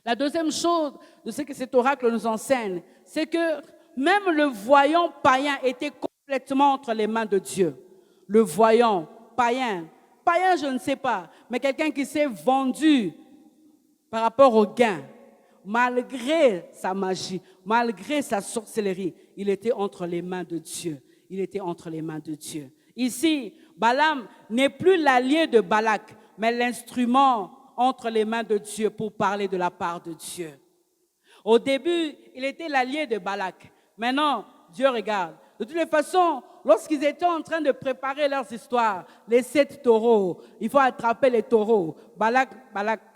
La deuxième chose de ce que cet oracle nous enseigne, c'est que même le voyant païen était complètement entre les mains de Dieu. Le voyant païen, je ne sais pas, mais quelqu'un qui s'est vendu par rapport au gain, malgré sa magie, malgré sa sorcellerie, il était entre les mains de Dieu. Il était entre les mains de Dieu. Ici, Balaam n'est plus l'allié de Balak, mais l'instrument entre les mains de Dieu pour parler de la part de Dieu. Au début, il était l'allié de Balak. Maintenant, Dieu regarde. De toutes les façons, lorsqu'ils étaient en train de préparer leurs histoires, les 7 taureaux, il faut attraper les taureaux. Balak,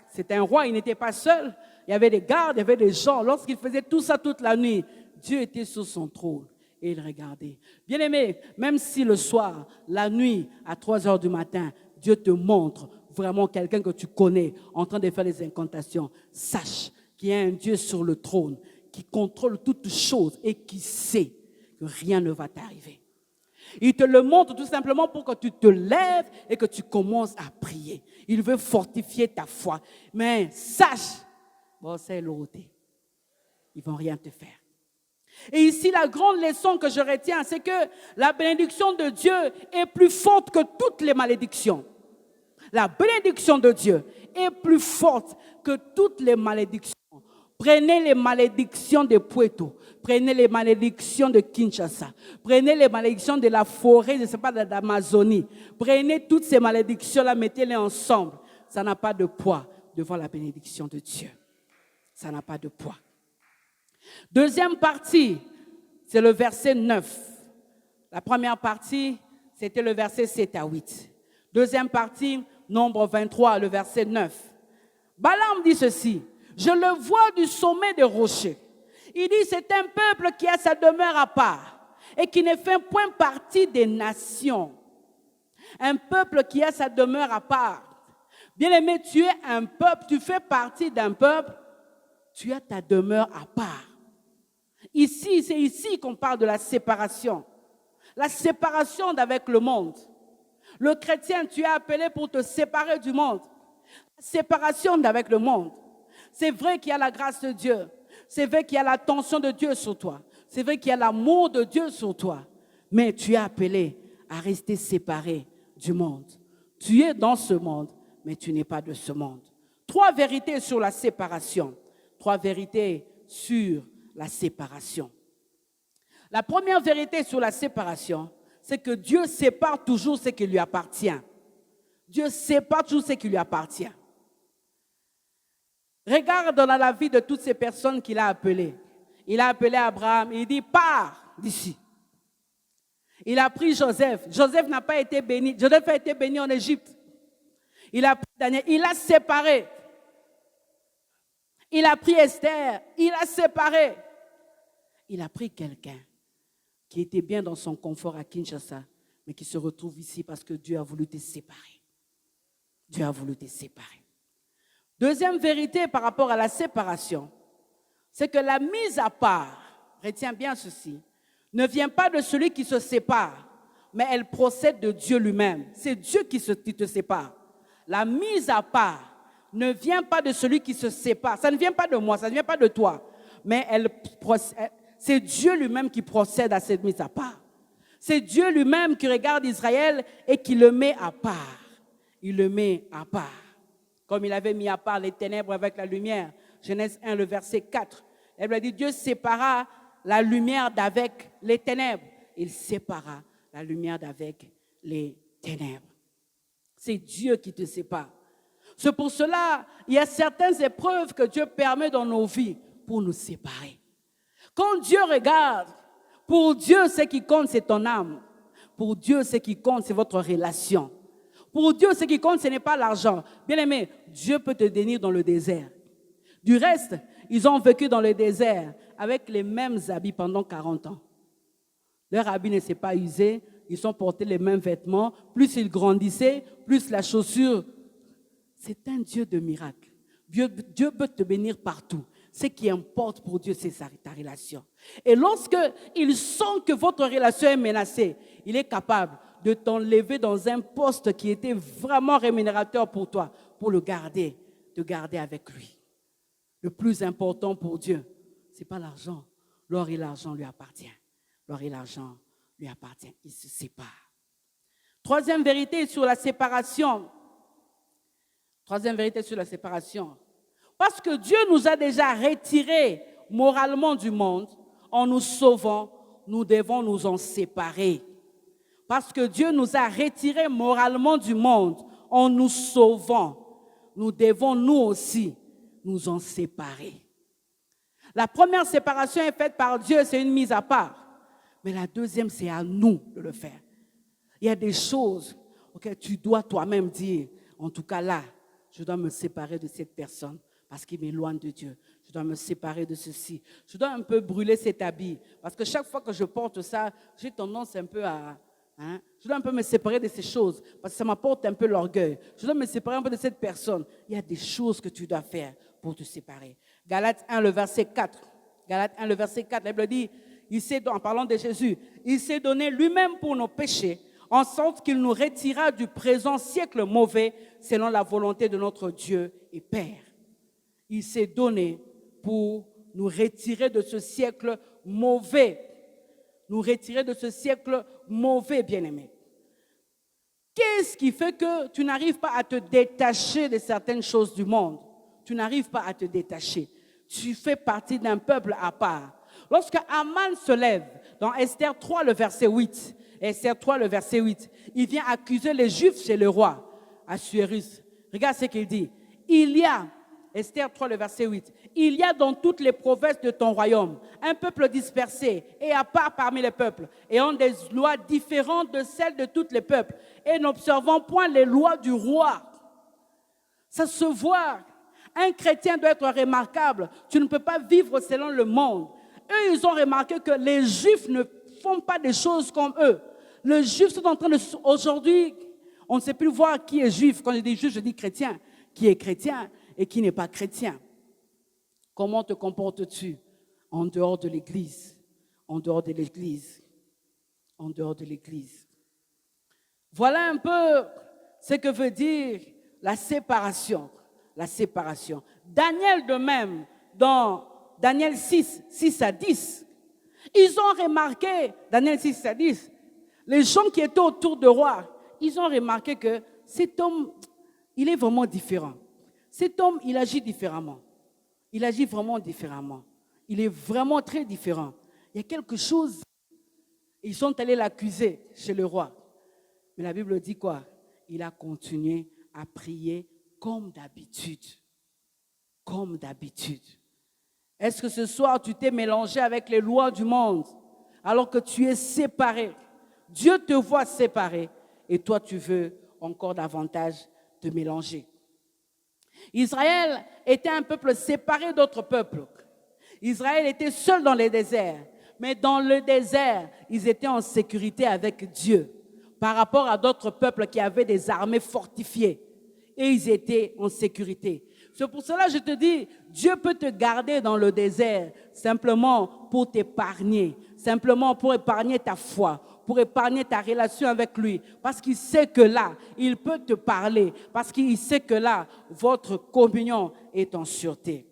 c'était un roi, il n'était pas seul. Il y avait des gardes, il y avait des gens. Lorsqu'il faisait tout ça toute la nuit, Dieu était sur son trône et il regardait. Bien-aimé, même si le soir, la nuit, à 3 heures du matin, Dieu te montre vraiment quelqu'un que tu connais en train de faire les incantations, sache qu'il y a un Dieu sur le trône qui contrôle toutes choses et qui sait que rien ne va t'arriver. Il te le montre tout simplement pour que tu te lèves et que tu commences à prier. Il veut fortifier ta foi. Mais sache, bon, c'est l'autre. Ils ne vont rien te faire. Et ici, la grande leçon que je retiens, c'est que la bénédiction de Dieu est plus forte que toutes les malédictions. La bénédiction de Dieu est plus forte que toutes les malédictions. Prenez les malédictions de Puerto, prenez les malédictions de Kinshasa, prenez les malédictions de la forêt, je ne sais pas, d'Amazonie. Prenez toutes ces malédictions-là, mettez-les ensemble. Ça n'a pas de poids devant la bénédiction de Dieu. Ça n'a pas de poids. Deuxième partie, c'est le verset 9. La première partie, c'était le verset 7 à 8. Deuxième partie, Nombre 23, le verset 9. Balaam dit ceci. Je le vois du sommet des rochers. Il dit, c'est un peuple qui a sa demeure à part et qui ne fait point partie des nations. Un peuple qui a sa demeure à part. Bien-aimé, tu es un peuple, tu fais partie d'un peuple, tu as ta demeure à part. Ici, c'est ici qu'on parle de la séparation. La séparation d'avec le monde. Le chrétien, tu es appelé pour te séparer du monde. La séparation d'avec le monde. C'est vrai qu'il y a la grâce de Dieu. C'est vrai qu'il y a l'attention de Dieu sur toi. C'est vrai qu'il y a l'amour de Dieu sur toi. Mais tu es appelé à rester séparé du monde. Tu es dans ce monde, mais tu n'es pas de ce monde. 3 vérités sur la séparation. 3 vérités sur la séparation. La première vérité sur la séparation, c'est que Dieu sépare toujours ce qui lui appartient. Dieu sépare toujours ce qui lui appartient. Regarde dans la vie de toutes ces personnes qu'il a appelées. Il a appelé Abraham, il dit, pars d'ici. Il a pris Joseph. Joseph n'a pas été béni. Joseph a été béni en Égypte. Il a pris Daniel, il a séparé. Il a pris Esther, il a séparé. Il a pris quelqu'un qui était bien dans son confort à Kinshasa, mais qui se retrouve ici parce que Dieu a voulu te séparer. Dieu a voulu te séparer. Deuxième vérité par rapport à la séparation, c'est que la mise à part, retiens bien ceci, ne vient pas de celui qui se sépare, mais elle procède de Dieu lui-même. C'est Dieu qui te sépare. La mise à part ne vient pas de celui qui se sépare. Ça ne vient pas de moi, ça ne vient pas de toi. Mais c'est Dieu lui-même qui procède à cette mise à part. C'est Dieu lui-même qui regarde Israël et qui le met à part. Il le met à part. Comme il avait mis à part les ténèbres avec la lumière. Genèse 1, le verset 4. Elle a dit, Dieu sépara la lumière d'avec les ténèbres. Il sépara la lumière d'avec les ténèbres. C'est Dieu qui te sépare. C'est pour cela, il y a certaines épreuves que Dieu permet dans nos vies pour nous séparer. Quand Dieu regarde, pour Dieu, ce qui compte, c'est ton âme. Pour Dieu, ce qui compte, c'est votre relation. Pour Dieu, ce qui compte, ce n'est pas l'argent. Bien aimé, Dieu peut te bénir dans le désert. Du reste, ils ont vécu dans le désert avec les mêmes habits pendant 40 ans. Leur habit ne s'est pas usé, ils ont porté les mêmes vêtements. Plus ils grandissaient, plus la chaussure. C'est un Dieu de miracles. Dieu peut te bénir partout. Ce qui importe pour Dieu, c'est ta relation. Et lorsqu'il sent que votre relation est menacée, il est capable de t'enlever dans un poste qui était vraiment rémunérateur pour toi, pour te garder avec lui. Le plus important pour Dieu, ce n'est pas l'argent. L'or et l'argent lui appartiennent. L'or et l'argent lui appartiennent. Ils se séparent. Troisième vérité sur la séparation. Troisième vérité sur la séparation. Parce que Dieu nous a déjà retirés moralement du monde, en nous sauvant, nous devons nous en séparer. Parce que Dieu nous a retirés moralement du monde, en nous sauvant, nous devons nous aussi nous en séparer. La première séparation est faite par Dieu, c'est une mise à part. Mais la deuxième, c'est à nous de le faire. Il y a des choses auxquelles tu dois toi-même dire, en tout cas là, je dois me séparer de cette personne parce qu'il m'éloigne de Dieu. Je dois me séparer de ceci. Je dois un peu brûler cet habit. Parce que chaque fois que je porte ça, j'ai tendance un peu à... je dois un peu me séparer de ces choses parce que ça m'apporte un peu l'orgueil. Je dois me séparer un peu de cette personne. Il y a des choses que tu dois faire pour te séparer. Galates 1, le verset 4. Galates 1, le verset 4, la Bible dit, en parlant de Jésus, il s'est donné lui-même pour nos péchés, en sorte qu'il nous retira du présent siècle mauvais, selon la volonté de notre Dieu et Père. Il s'est donné pour nous retirer de ce siècle mauvais. Nous retirer de ce siècle mauvais, bien-aimé. Qu'est-ce qui fait que tu n'arrives pas à te détacher de certaines choses du monde? Tu n'arrives pas à te détacher. Tu fais partie d'un peuple à part. Lorsque Aman se lève, dans Esther 3, le verset 8, Esther 3, le verset 8, il vient accuser les Juifs chez le roi, Assuérus. Regarde ce qu'il dit. Il y a, Esther 3, le verset 8, il y a dans toutes les provinces de ton royaume un peuple dispersé et à part parmi les peuples, ayant des lois différentes de celles de tous les peuples et n'observant point les lois du roi. Ça se voit. Un chrétien doit être remarquable. Tu ne peux pas vivre selon le monde. Eux, ils ont remarqué que les Juifs ne font pas des choses comme eux. Les Juifs sont en train de... Aujourd'hui, on ne sait plus voir qui est juif. Quand je dis juif, je dis chrétien. Qui est chrétien et qui n'est pas chrétien. Comment te comportes-tu en dehors de l'Église? En dehors de l'Église. En dehors de l'Église. Voilà un peu ce que veut dire la séparation. La séparation. Daniel de même, dans Daniel 6 à 10, ils ont remarqué, Daniel 6 à 10, les gens qui étaient autour du roi, ils ont remarqué que cet homme, il est vraiment différent. Cet homme, il agit différemment. Il agit vraiment différemment. Il est vraiment très différent. Il y a quelque chose. Ils sont allés l'accuser chez le roi. Mais la Bible dit quoi? Il a continué à prier comme d'habitude. Comme d'habitude. Est-ce que ce soir, tu t'es mélangé avec les lois du monde alors que tu es séparé? Dieu te voit séparé et toi, tu veux encore davantage te mélanger. Israël était un peuple séparé d'autres peuples. Israël était seul dans le désert. Mais dans le désert, ils étaient en sécurité avec Dieu par rapport à d'autres peuples qui avaient des armées fortifiées. Et ils étaient en sécurité. C'est pour cela que je te dis, Dieu peut te garder dans le désert simplement pour t'épargner, simplement pour épargner ta foi, pour épargner ta relation avec lui, parce qu'il sait que là, il peut te parler, parce qu'il sait que là, votre communion est en sûreté.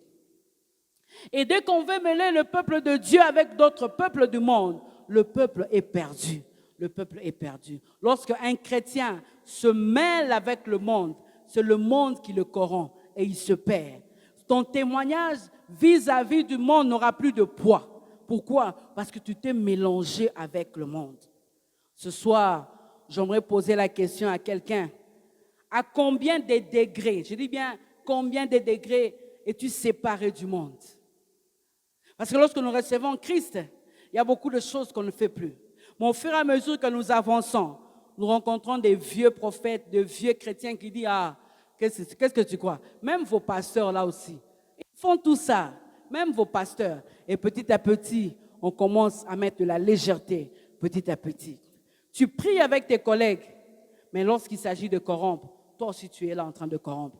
Et dès qu'on veut mêler le peuple de Dieu avec d'autres peuples du monde, le peuple est perdu. Le peuple est perdu. Lorsqu'un chrétien se mêle avec le monde, c'est le monde qui le corrompt et il se perd. Ton témoignage vis-à-vis du monde n'aura plus de poids. Pourquoi? Parce que tu t'es mélangé avec le monde. Ce soir, j'aimerais poser la question à quelqu'un. À combien de degrés, je dis bien combien de degrés es-tu séparé du monde? Parce que lorsque nous recevons Christ, il y a beaucoup de choses qu'on ne fait plus. Mais au fur et à mesure que nous avançons, nous rencontrons des vieux prophètes, des vieux chrétiens qui disent « Ah, qu'est-ce que tu crois ?» Même vos pasteurs là aussi, ils font tout ça. Même vos pasteurs. Et petit à petit, on commence à mettre de la légèreté, petit à petit. Tu pries avec tes collègues, mais lorsqu'il s'agit de corrompre, toi aussi tu es là en train de corrompre.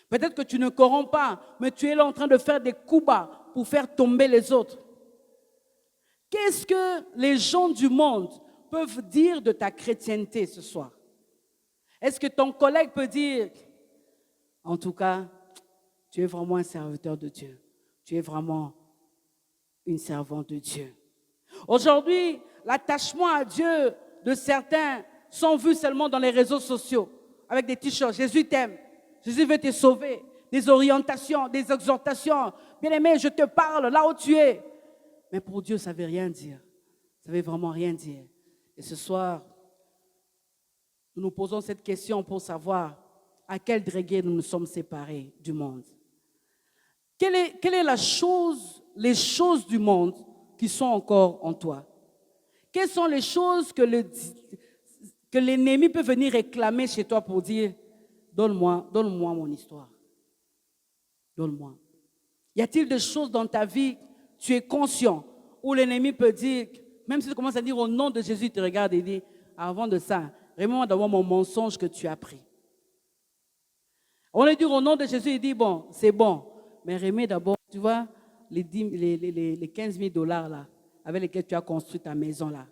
Peut-être que tu ne corromps pas, mais tu es là en train de faire des coups bas pour faire tomber les autres. Qu'est-ce que les gens du monde peuvent dire de ta chrétienté ce soir? Est-ce que ton collègue peut dire, en tout cas, tu es vraiment un serviteur de Dieu. Tu es vraiment une servante de Dieu. Aujourd'hui, l'attachement à Dieu de certains sont vus seulement dans les réseaux sociaux, avec des t-shirts. Jésus t'aime. Jésus veut te sauver. Des orientations, des exhortations. Bien-aimé, je te parle là où tu es. Mais pour Dieu, ça ne veut rien dire. Ça ne veut vraiment rien dire. Et ce soir, nous nous posons cette question pour savoir à quel degré nous nous sommes séparés du monde. Quelle est les choses du monde qui sont encore en toi? Quelles sont les choses que l'ennemi peut venir réclamer chez toi pour dire, donne-moi mon histoire. Donne-moi. Y a-t-il des choses dans ta vie, tu es conscient, où l'ennemi peut dire, même si tu commences à dire au nom de Jésus, il te regarde et dit, avant de ça, remets-moi d'avoir mon mensonge que tu as pris. On lui dit au nom de Jésus, il dit, bon, c'est bon, mais remets d'abord, tu vois, les 15 000 $ là, avec lesquels tu as construit ta maison là,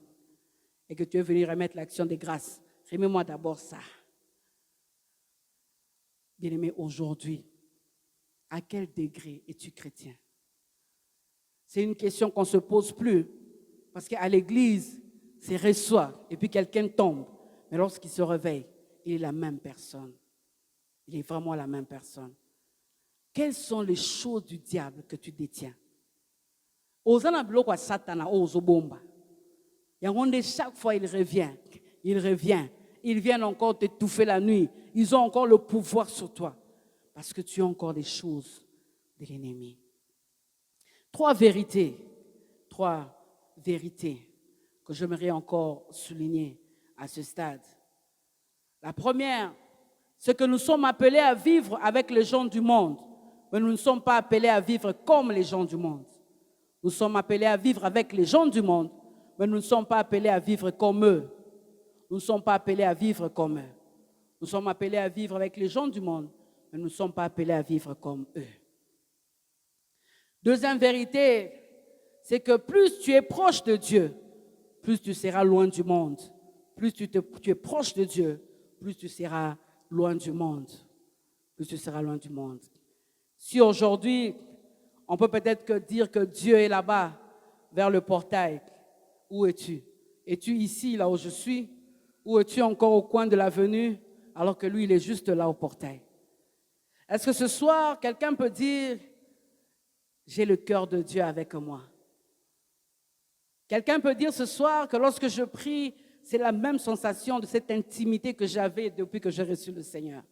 et que tu es venu remettre l'action de grâce. Remets-moi d'abord ça. Bien-aimé, aujourd'hui, à quel degré es-tu chrétien? C'est une question qu'on ne se pose plus, parce qu'à l'église, c'est reçoit, et puis quelqu'un tombe. Mais lorsqu'il se réveille, il est la même personne. Il est vraiment la même personne. Quelles sont les choses du diable que tu détiens? Ozana biloko satana ozo bomba. Chaque fois il revient. Ils viennent encore t'étouffer la nuit. Ils ont encore le pouvoir sur toi. Parce que tu as encore des choses de l'ennemi. Trois vérités que j'aimerais encore souligner à ce stade. La première, c'est que nous sommes appelés à vivre avec les gens du monde, mais nous ne sommes pas appelés à vivre comme les gens du monde. Nous sommes appelés à vivre avec les gens du monde, mais nous ne sommes pas appelés à vivre comme eux. Nous ne sommes pas appelés à vivre comme eux. Nous sommes appelés à vivre avec les gens du monde, mais nous ne sommes pas appelés à vivre comme eux. Deuxième vérité, c'est que plus tu es proche de Dieu, plus tu seras loin du monde. Plus tu es proche de Dieu, plus tu seras loin du monde. Plus tu seras loin du monde. Si aujourd'hui, on peut peut-être dire que Dieu est là-bas, vers le portail, où es-tu? Es-tu ici, là où je suis? Ou es-tu encore au coin de l'avenue, alors que lui, il est juste là au portail? Est-ce que ce soir, quelqu'un peut dire, j'ai le cœur de Dieu avec moi? Quelqu'un peut dire ce soir que lorsque je prie, c'est la même sensation de cette intimité que j'avais depuis que j'ai reçu le Seigneur.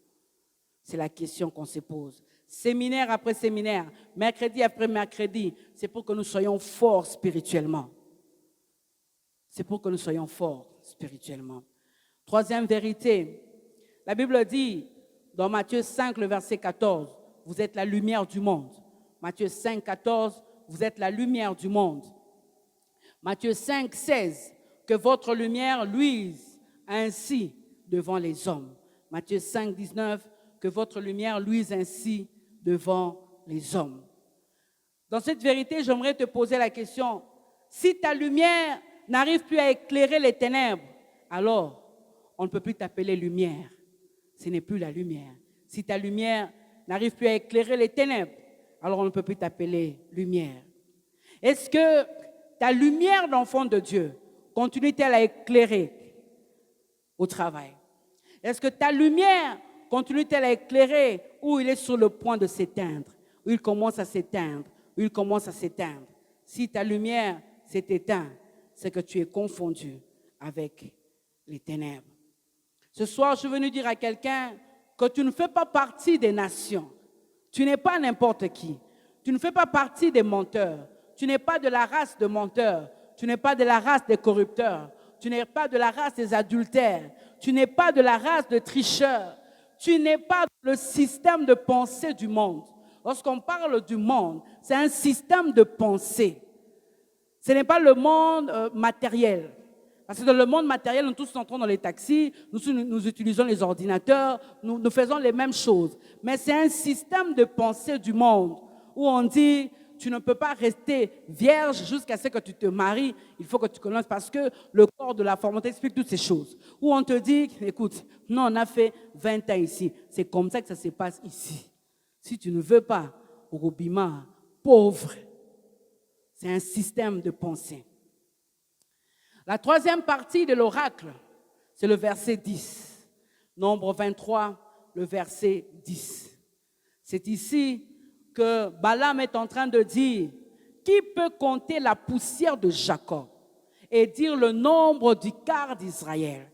C'est la question qu'on se pose. Séminaire après séminaire, mercredi après mercredi, c'est pour que nous soyons forts spirituellement. C'est pour que nous soyons forts spirituellement. Troisième vérité, la Bible dit dans Matthieu 5, le verset 14, vous êtes la lumière du monde. Matthieu 5, 14, vous êtes la lumière du monde. Matthieu 5, 16, que votre lumière luise ainsi devant les hommes. Matthieu 5, 19, que votre lumière luise ainsi devant les hommes. Dans cette vérité, j'aimerais te poser la question, si ta lumière n'arrive plus à éclairer les ténèbres, alors on ne peut plus t'appeler lumière. Ce n'est plus la lumière. Si ta lumière n'arrive plus à éclairer les ténèbres, alors on ne peut plus t'appeler lumière. Est-ce que ta lumière d'enfant de Dieu continue-t-elle à éclairer au travail? Est-ce que ta lumière continue-t-elle à éclairer où il est sur le point de s'éteindre, où il commence à s'éteindre, où il commence à s'éteindre? Si ta lumière s'est éteinte, c'est que tu es confondu avec les ténèbres. Ce soir, je suis venu dire à quelqu'un que tu ne fais pas partie des nations. Tu n'es pas n'importe qui. Tu ne fais pas partie des menteurs. Tu n'es pas de la race de menteurs. Tu n'es pas de la race des corrupteurs. Tu n'es pas de la race des adultères. Tu n'es pas de la race de tricheurs. Tu n'es pas le système de pensée du monde. Lorsqu'on parle du monde, c'est un système de pensée. Ce n'est pas le monde matériel. Parce que dans le monde matériel, nous tous entrons dans les taxis, nous utilisons les ordinateurs, nous faisons les mêmes choses. Mais c'est un système de pensée du monde où on dit, tu ne peux pas rester vierge jusqu'à ce que tu te maries. Il faut que tu connaisses parce que le corps de la femme, on t'explique toutes ces choses. Où on te dit, écoute, non, on a fait 20 ans ici. C'est comme ça que ça se passe ici. Si tu ne veux pas, Robima, pauvre. C'est un système de pensée. La troisième partie de l'oracle, c'est le verset 10. Nombre 23, le verset 10. C'est ici que Balaam est en train de dire, qui peut compter la poussière de Jacob et dire le nombre du quart d'Israël?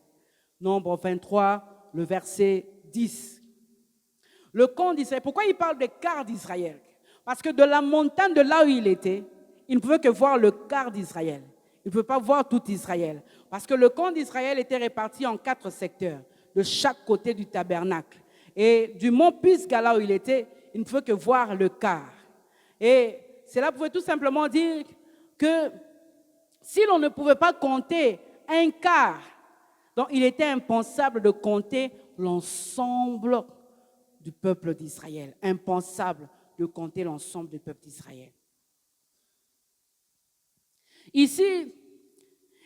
Nombre 23, le verset 10. Le camp d'Israël, pourquoi il parle des quarts d'Israël? Parce que de la montagne de là où il était, il ne pouvait que voir le quart d'Israël. Il ne pouvait pas voir tout Israël. Parce que le camp d'Israël était réparti en 4 secteurs, de chaque côté du tabernacle. Et du mont Pisgah, là où il était, il ne pouvait que voir le quart. Et cela pouvait tout simplement dire que si l'on ne pouvait pas compter un quart, donc il était impensable de compter l'ensemble du peuple d'Israël. Impensable de compter l'ensemble du peuple d'Israël. Ici,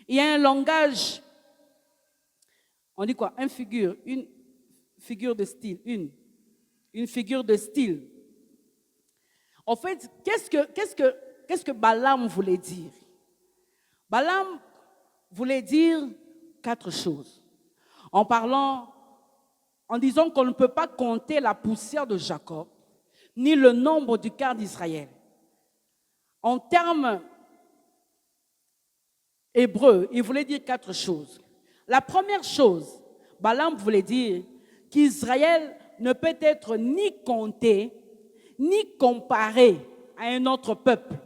il y a un langage, on dit quoi? Une figure de style, une figure de style. En fait, qu'est-ce que Balaam voulait dire? Balaam voulait dire 4 choses. En disant qu'on ne peut pas compter la poussière de Jacob, ni le nombre du quart d'Israël. En termes hébreux, il voulait dire 4 choses. La première chose, Balaam voulait dire qu'Israël ne peut être ni compté, ni comparé à un autre peuple.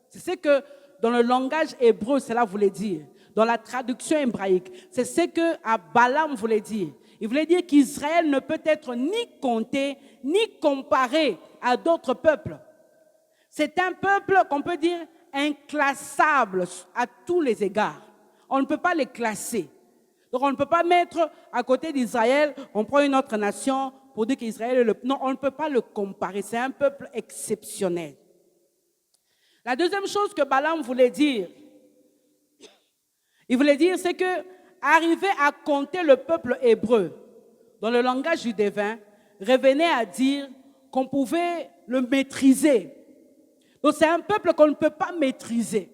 C'est ce que dans le langage hébreu, cela voulait dire. Dans la traduction hébraïque, c'est ce que Balaam voulait dire. Il voulait dire qu'Israël ne peut être ni compté, ni comparé à d'autres peuples. C'est un peuple qu'on peut dire inclassable à tous les égards. On ne peut pas les classer. Donc on ne peut pas mettre à côté d'Israël, on prend une autre nation pour dire qu'Israël est le... Non, on ne peut pas le comparer. C'est un peuple exceptionnel. La deuxième chose que Balaam voulait dire, il voulait dire, c'est que arriver à compter le peuple hébreu dans le langage judéen revenait à dire qu'on pouvait le maîtriser. Donc c'est un peuple qu'on ne peut pas maîtriser.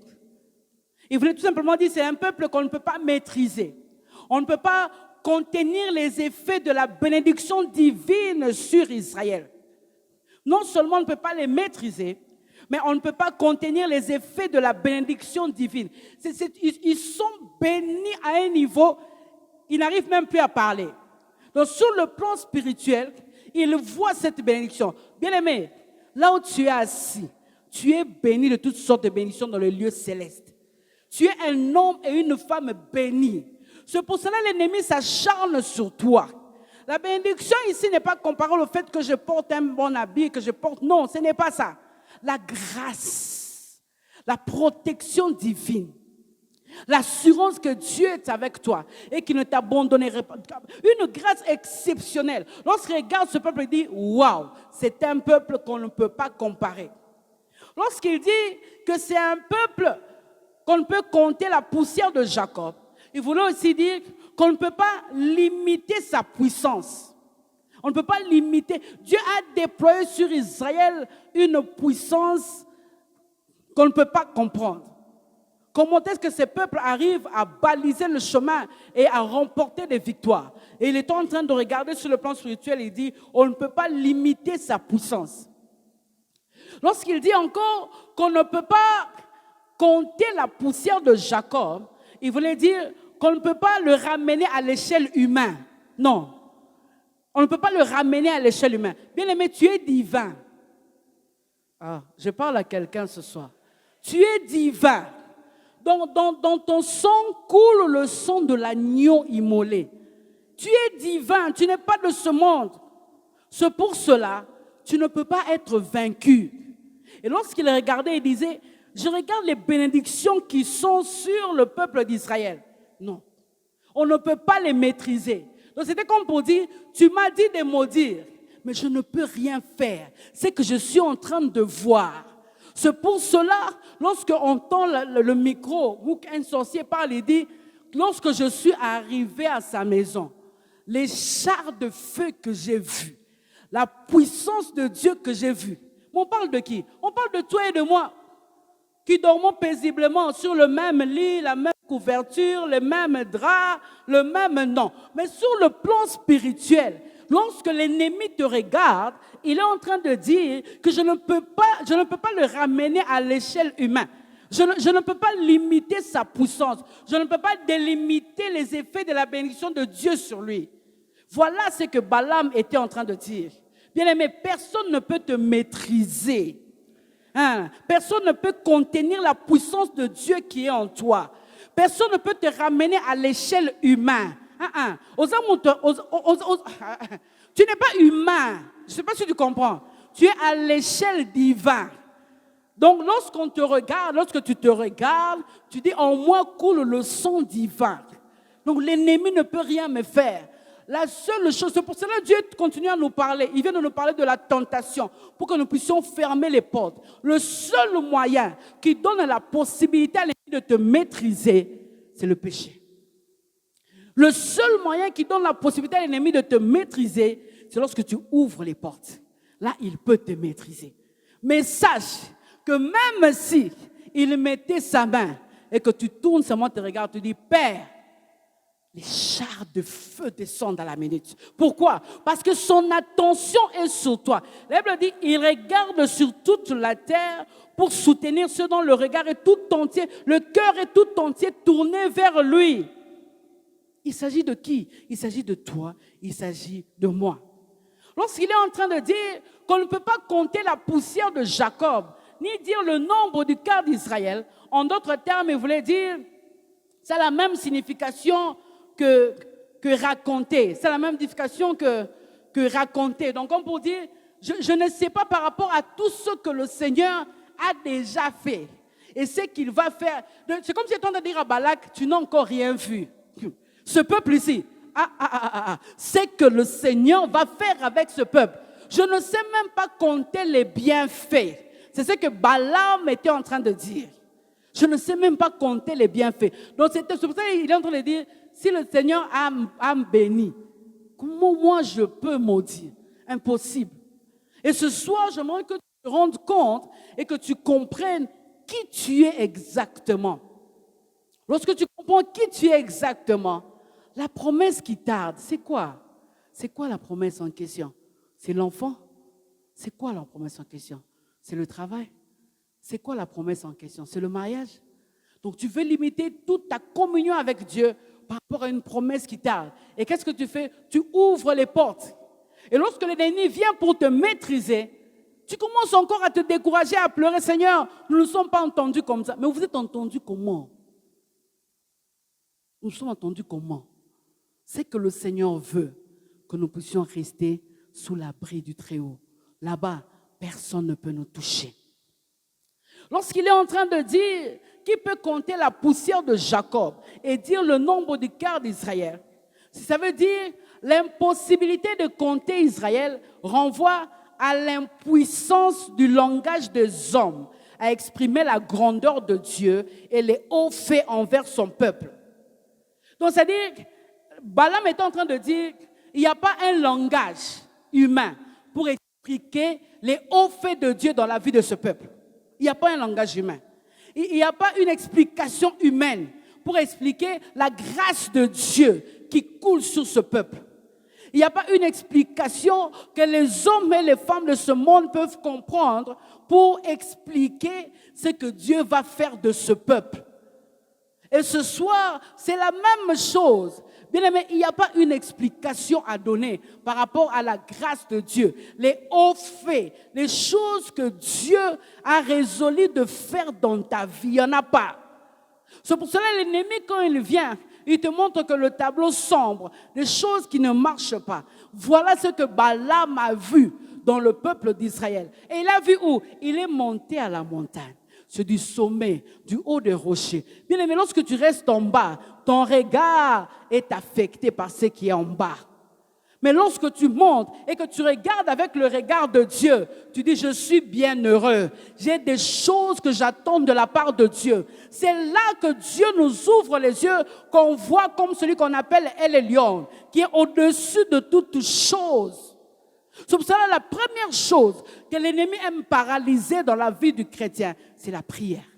Il voulait tout simplement dire c'est un peuple qu'on ne peut pas maîtriser. On ne peut pas contenir les effets de la bénédiction divine sur Israël. Non seulement on ne peut pas les maîtriser, mais on ne peut pas contenir les effets de la bénédiction divine. Ils sont bénis à un niveau, ils n'arrivent même plus à parler. Donc sur le plan spirituel, ils voient cette bénédiction. Bien-aimé, là où tu es assis, tu es béni de toutes sortes de bénédictions dans le lieu céleste. Tu es un homme et une femme bénis. C'est pour cela que l'ennemi s'acharne sur toi. La bénédiction ici n'est pas comparée au fait que je porte un bon habit, que je porte... Non, ce n'est pas ça. La grâce, la protection divine, l'assurance que Dieu est avec toi et qu'il ne t'abandonnerait pas. Une grâce exceptionnelle. Lorsqu'il regarde ce peuple, il dit, waouh, c'est un peuple qu'on ne peut pas comparer. Lorsqu'il dit que c'est un peuple qu'on ne peut compter la poussière de Jacob, il voulait aussi dire qu'on ne peut pas limiter sa puissance. On ne peut pas limiter. Dieu a déployé sur Israël une puissance qu'on ne peut pas comprendre. Comment est-ce que ces peuples arrivent à baliser le chemin et à remporter des victoires? Et il est en train de regarder sur le plan spirituel, il dit, on ne peut pas limiter sa puissance. Lorsqu'il dit encore qu'on ne peut pas compter la poussière de Jacob, il voulait dire qu'on ne peut pas le ramener à l'échelle humaine. Non. On ne peut pas le ramener à l'échelle humaine. Bien-aimé, tu es divin. Ah, je parle à quelqu'un ce soir. Tu es divin. Dans ton sang coule le sang de l'agneau immolé. Tu es divin, tu n'es pas de ce monde. C'est pour cela, tu ne peux pas être vaincu. Et lorsqu'il regardait, il disait, je regarde les bénédictions qui sont sur le peuple d'Israël. Non. On ne peut pas les maîtriser. Donc c'était comme pour dire, tu m'as dit de maudire, mais je ne peux rien faire. C'est que je suis en train de voir. C'est pour cela, lorsqu'on tend le micro, ou qu'un sorcier parle, il dit, lorsque je suis arrivé à sa maison, les chars de feu que j'ai vus, la puissance de Dieu que j'ai vue. On parle de qui? On parle de toi et de moi, qui dormons paisiblement sur le même lit, la même couverture, le même drap, le même nom. Mais sur le plan spirituel, lorsque l'ennemi te regarde, il est en train de dire que je ne peux pas le ramener à l'échelle humaine. Je ne peux pas limiter sa puissance. Je ne peux pas délimiter les effets de la bénédiction de Dieu sur lui. Voilà ce que Balaam était en train de dire. Bien-aimé, personne ne peut te maîtriser. Personne ne peut contenir la puissance de Dieu qui est en toi. Personne ne peut te ramener à l'échelle humaine. Tu n'es pas humain. Je ne sais pas si tu comprends. Tu es à l'échelle divine. Donc, lorsqu'on te regarde, lorsque tu te regardes, tu dis, en moi coule le sang divin. Donc, l'ennemi ne peut rien me faire. La seule chose, c'est pour cela que Dieu continue à nous parler. Il vient de nous parler de la tentation pour que nous puissions fermer les portes. Le seul moyen qui donne la possibilité à l'ennemi de te maîtriser, c'est le péché. Le seul moyen qui donne la possibilité à l'ennemi de te maîtriser, c'est lorsque tu ouvres les portes. Là, il peut te maîtriser. Mais sache que même si il mettait sa main et que tu tournes seulement tes regards, tu dis, Père, les chars de feu descendent à la minute. Pourquoi? Parce que son attention est sur toi. La Bible dit, il regarde sur toute la terre pour soutenir ceux dont le regard est tout entier, le cœur est tout entier tourné vers lui. Il s'agit de qui? Il s'agit de toi, il s'agit de moi. Lorsqu'il est en train de dire qu'on ne peut pas compter la poussière de Jacob, ni dire le nombre du quart d'Israël, en d'autres termes, il voulait dire, c'est la même signification que raconter. C'est la même signification que raconter. Donc, comme pour dire, je ne sais pas par rapport à tout ce que le Seigneur a déjà fait. Et ce qu'il va faire. C'est comme si il était en train de dire à Balak, tu n'as encore rien vu. Ce peuple ici, c'est que le Seigneur va faire avec ce peuple. Je ne sais même pas compter les bienfaits. C'est ce que Balaam était en train de dire. Je ne sais même pas compter les bienfaits. Donc, c'est pour ça qu'il est en train de dire, si le Seigneur a béni, comment moi je peux maudire? Impossible. Et ce soir, j'aimerais que tu te rendes compte et que tu comprennes qui tu es exactement. Lorsque tu comprends qui tu es exactement, la promesse qui tarde, c'est quoi? C'est quoi la promesse en question? C'est l'enfant? C'est quoi la promesse en question? C'est le travail? C'est quoi la promesse en question? C'est le mariage? Donc tu veux limiter toute ta communion avec Dieu par rapport à une promesse qui tarde. Et qu'est-ce que tu fais? Tu ouvres les portes. Et lorsque l'ennemi vient pour te maîtriser, tu commences encore à te décourager, à pleurer. Seigneur, nous ne sommes pas entendus comme ça. Mais vous êtes entendus comment? Nous sommes entendus comment? C'est que le Seigneur veut que nous puissions rester sous l'abri du Très-Haut. Là-bas, personne ne peut nous toucher. Lorsqu'il est en train de dire qui peut compter la poussière de Jacob et dire le nombre du quart d'Israël, ça veut dire l'impossibilité de compter Israël renvoie à l'impuissance du langage des hommes à exprimer la grandeur de Dieu et les hauts faits envers son peuple. Donc, c'est-à-dire, Balaam est en train de dire il n'y a pas un langage humain pour expliquer les hauts faits de Dieu dans la vie de ce peuple. Il n'y a pas un langage humain. Il n'y a pas une explication humaine pour expliquer la grâce de Dieu qui coule sur ce peuple. Il n'y a pas une explication que les hommes et les femmes de ce monde peuvent comprendre pour expliquer ce que Dieu va faire de ce peuple. Et ce soir, c'est la même chose. Bien aimé, il n'y a pas une explication à donner par rapport à la grâce de Dieu. Les hauts faits, les choses que Dieu a résolu de faire dans ta vie, il n'y en a pas. C'est pour cela que l'ennemi, quand il vient, il te montre que le tableau sombre, des choses qui ne marchent pas. Voilà ce que Balaam a vu dans le peuple d'Israël. Et il a vu où? Il est monté à la montagne. c'est du sommet, du haut des rochers. Bien aimé, lorsque tu restes en bas, ton regard est affecté par ce qui est en bas. Mais lorsque tu montes et que tu regardes avec le regard de Dieu, tu dis, je suis bien heureux. J'ai des choses que j'attends de la part de Dieu. C'est là que Dieu nous ouvre les yeux, qu'on voit comme celui qu'on appelle El Elyon, qui est au-dessus de toutes choses. C'est pour cela la première chose que l'ennemi aime paralyser dans la vie du chrétien, c'est la prière.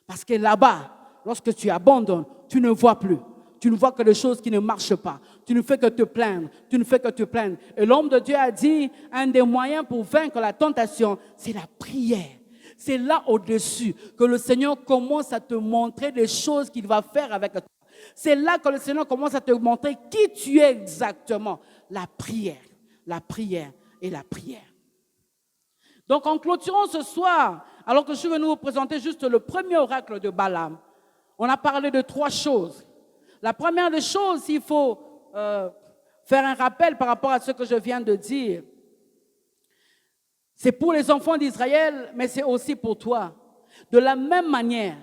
Parce que là-bas, lorsque tu abandonnes, tu ne vois plus. Tu ne vois que des choses qui ne marchent pas. Tu ne fais que te plaindre. Tu ne fais que te plaindre. Et l'homme de Dieu a dit, un des moyens pour vaincre la tentation, c'est la prière. C'est là au-dessus que le Seigneur commence à te montrer les choses qu'il va faire avec toi. C'est là que le Seigneur commence à te montrer qui tu es exactement. La prière et la prière. Donc en clôturant ce soir, alors que je suis venu vous présenter juste le premier oracle de Balaam, on a parlé de 3 choses. La première des choses, il faut faire un rappel par rapport à ce que je viens de dire. C'est pour les enfants d'Israël, mais c'est aussi pour toi. De la même manière,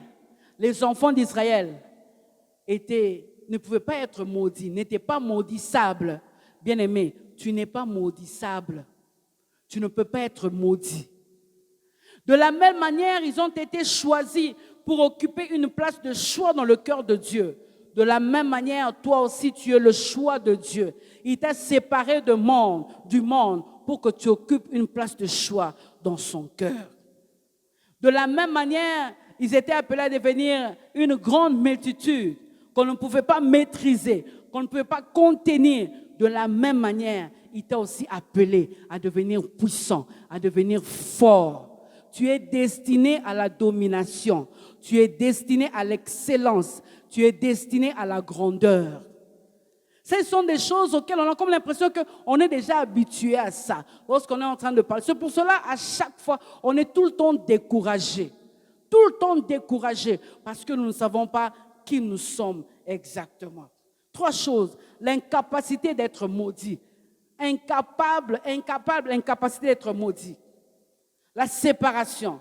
les enfants d'Israël ne pouvaient pas être maudits, n'étaient pas maudissables. Bien-aimé, tu n'es pas maudissable. Tu ne peux pas être maudit. De la même manière, ils ont été choisis pour occuper une place de choix dans le cœur de Dieu. De la même manière, toi aussi, tu es le choix de Dieu. Il t'a séparé du monde, pour que tu occupes une place de choix dans son cœur. De la même manière, ils étaient appelés à devenir une grande multitude qu'on ne pouvait pas maîtriser, qu'on ne pouvait pas contenir. De la même manière, il t'a aussi appelé à devenir puissant, à devenir fort. Tu es destiné à la domination. Tu es destiné à l'excellence. Tu es destiné à la grandeur. Ce sont des choses auxquelles on a comme l'impression qu'on est déjà habitué à ça lorsqu'on est en train de parler. C'est pour cela, à chaque fois, on est tout le temps découragé. Tout le temps découragé parce que nous ne savons pas qui nous sommes exactement. 3 choses. L'incapacité d'être maudit. Incapacité d'être maudit. La séparation.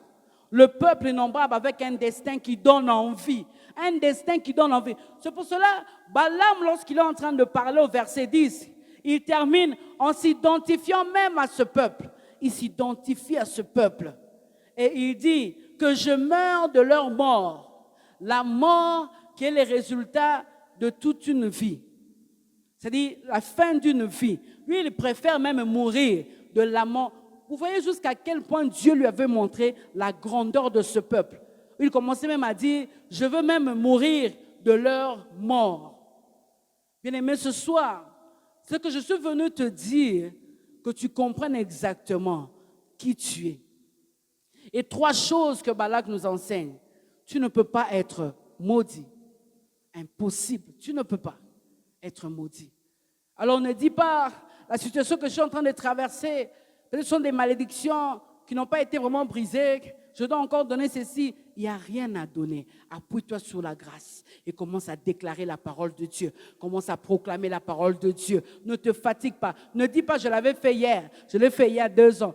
Le peuple innombrable avec un destin qui donne envie. Un destin qui donne envie. C'est pour cela, Balaam, lorsqu'il est en train de parler au verset 10, il termine en s'identifiant même à ce peuple. Il s'identifie à ce peuple. Et il dit que je meurs de leur mort. La mort qui est le résultat de toute une vie. C'est-à-dire la fin d'une vie. Lui, il préfère même mourir de la mort. Vous voyez jusqu'à quel point Dieu lui avait montré la grandeur de ce peuple. Il commençait même à dire, je veux même mourir de leur mort. Bien-aimé, ce soir, ce que je suis venu te dire, que tu comprennes exactement qui tu es. Et 3 choses que Balak nous enseigne. Tu ne peux pas être maudit. Impossible. Tu ne peux pas être maudit. Alors ne dis pas, la situation que je suis en train de traverser, ce sont des malédictions qui n'ont pas été vraiment brisées. Je dois encore donner ceci. Il n'y a rien à donner. Appuie-toi sur la grâce et commence à déclarer la parole de Dieu. Commence à proclamer la parole de Dieu. Ne te fatigue pas. Ne dis pas, je l'avais fait hier. Je l'ai fait il y a 2 ans.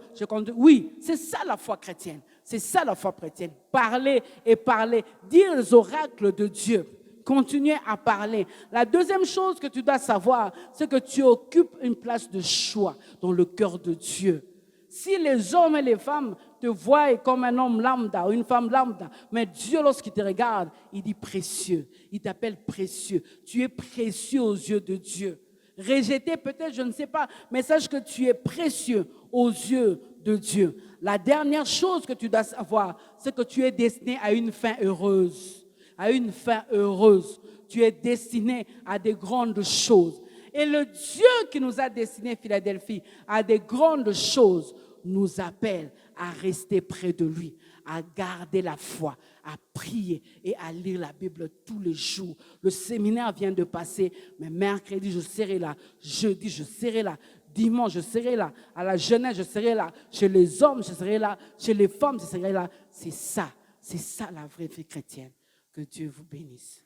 Oui, c'est ça la foi chrétienne. C'est ça la foi chrétienne. Parler et parler. Dire les oracles de Dieu. Continuer à parler. La deuxième chose que tu dois savoir, c'est que tu occupes une place de choix dans le cœur de Dieu. Si les hommes et les femmes te voient comme un homme lambda ou une femme lambda, mais Dieu, lorsqu'il te regarde, il dit précieux. Il t'appelle précieux. Tu es précieux aux yeux de Dieu. Rejeté peut-être, je ne sais pas, mais sache que tu es précieux aux yeux de Dieu. La dernière chose que tu dois savoir, c'est que tu es destiné à une fin heureuse. À une fin heureuse. Tu es destiné à des grandes choses. Et le Dieu qui nous a destinés, Philadelphie, à des grandes choses, nous appelle à rester près de lui, à garder la foi, à prier et à lire la Bible tous les jours. Le séminaire vient de passer, mais mercredi, je serai là. Jeudi, je serai là. Dimanche, je serai là. À la jeunesse, je serai là. Chez les hommes, je serai là. Chez les femmes, je serai là. C'est ça la vraie vie chrétienne. Que Dieu vous bénisse.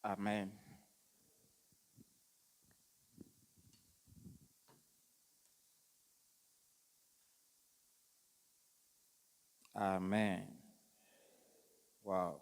Amen. Amen. Wow.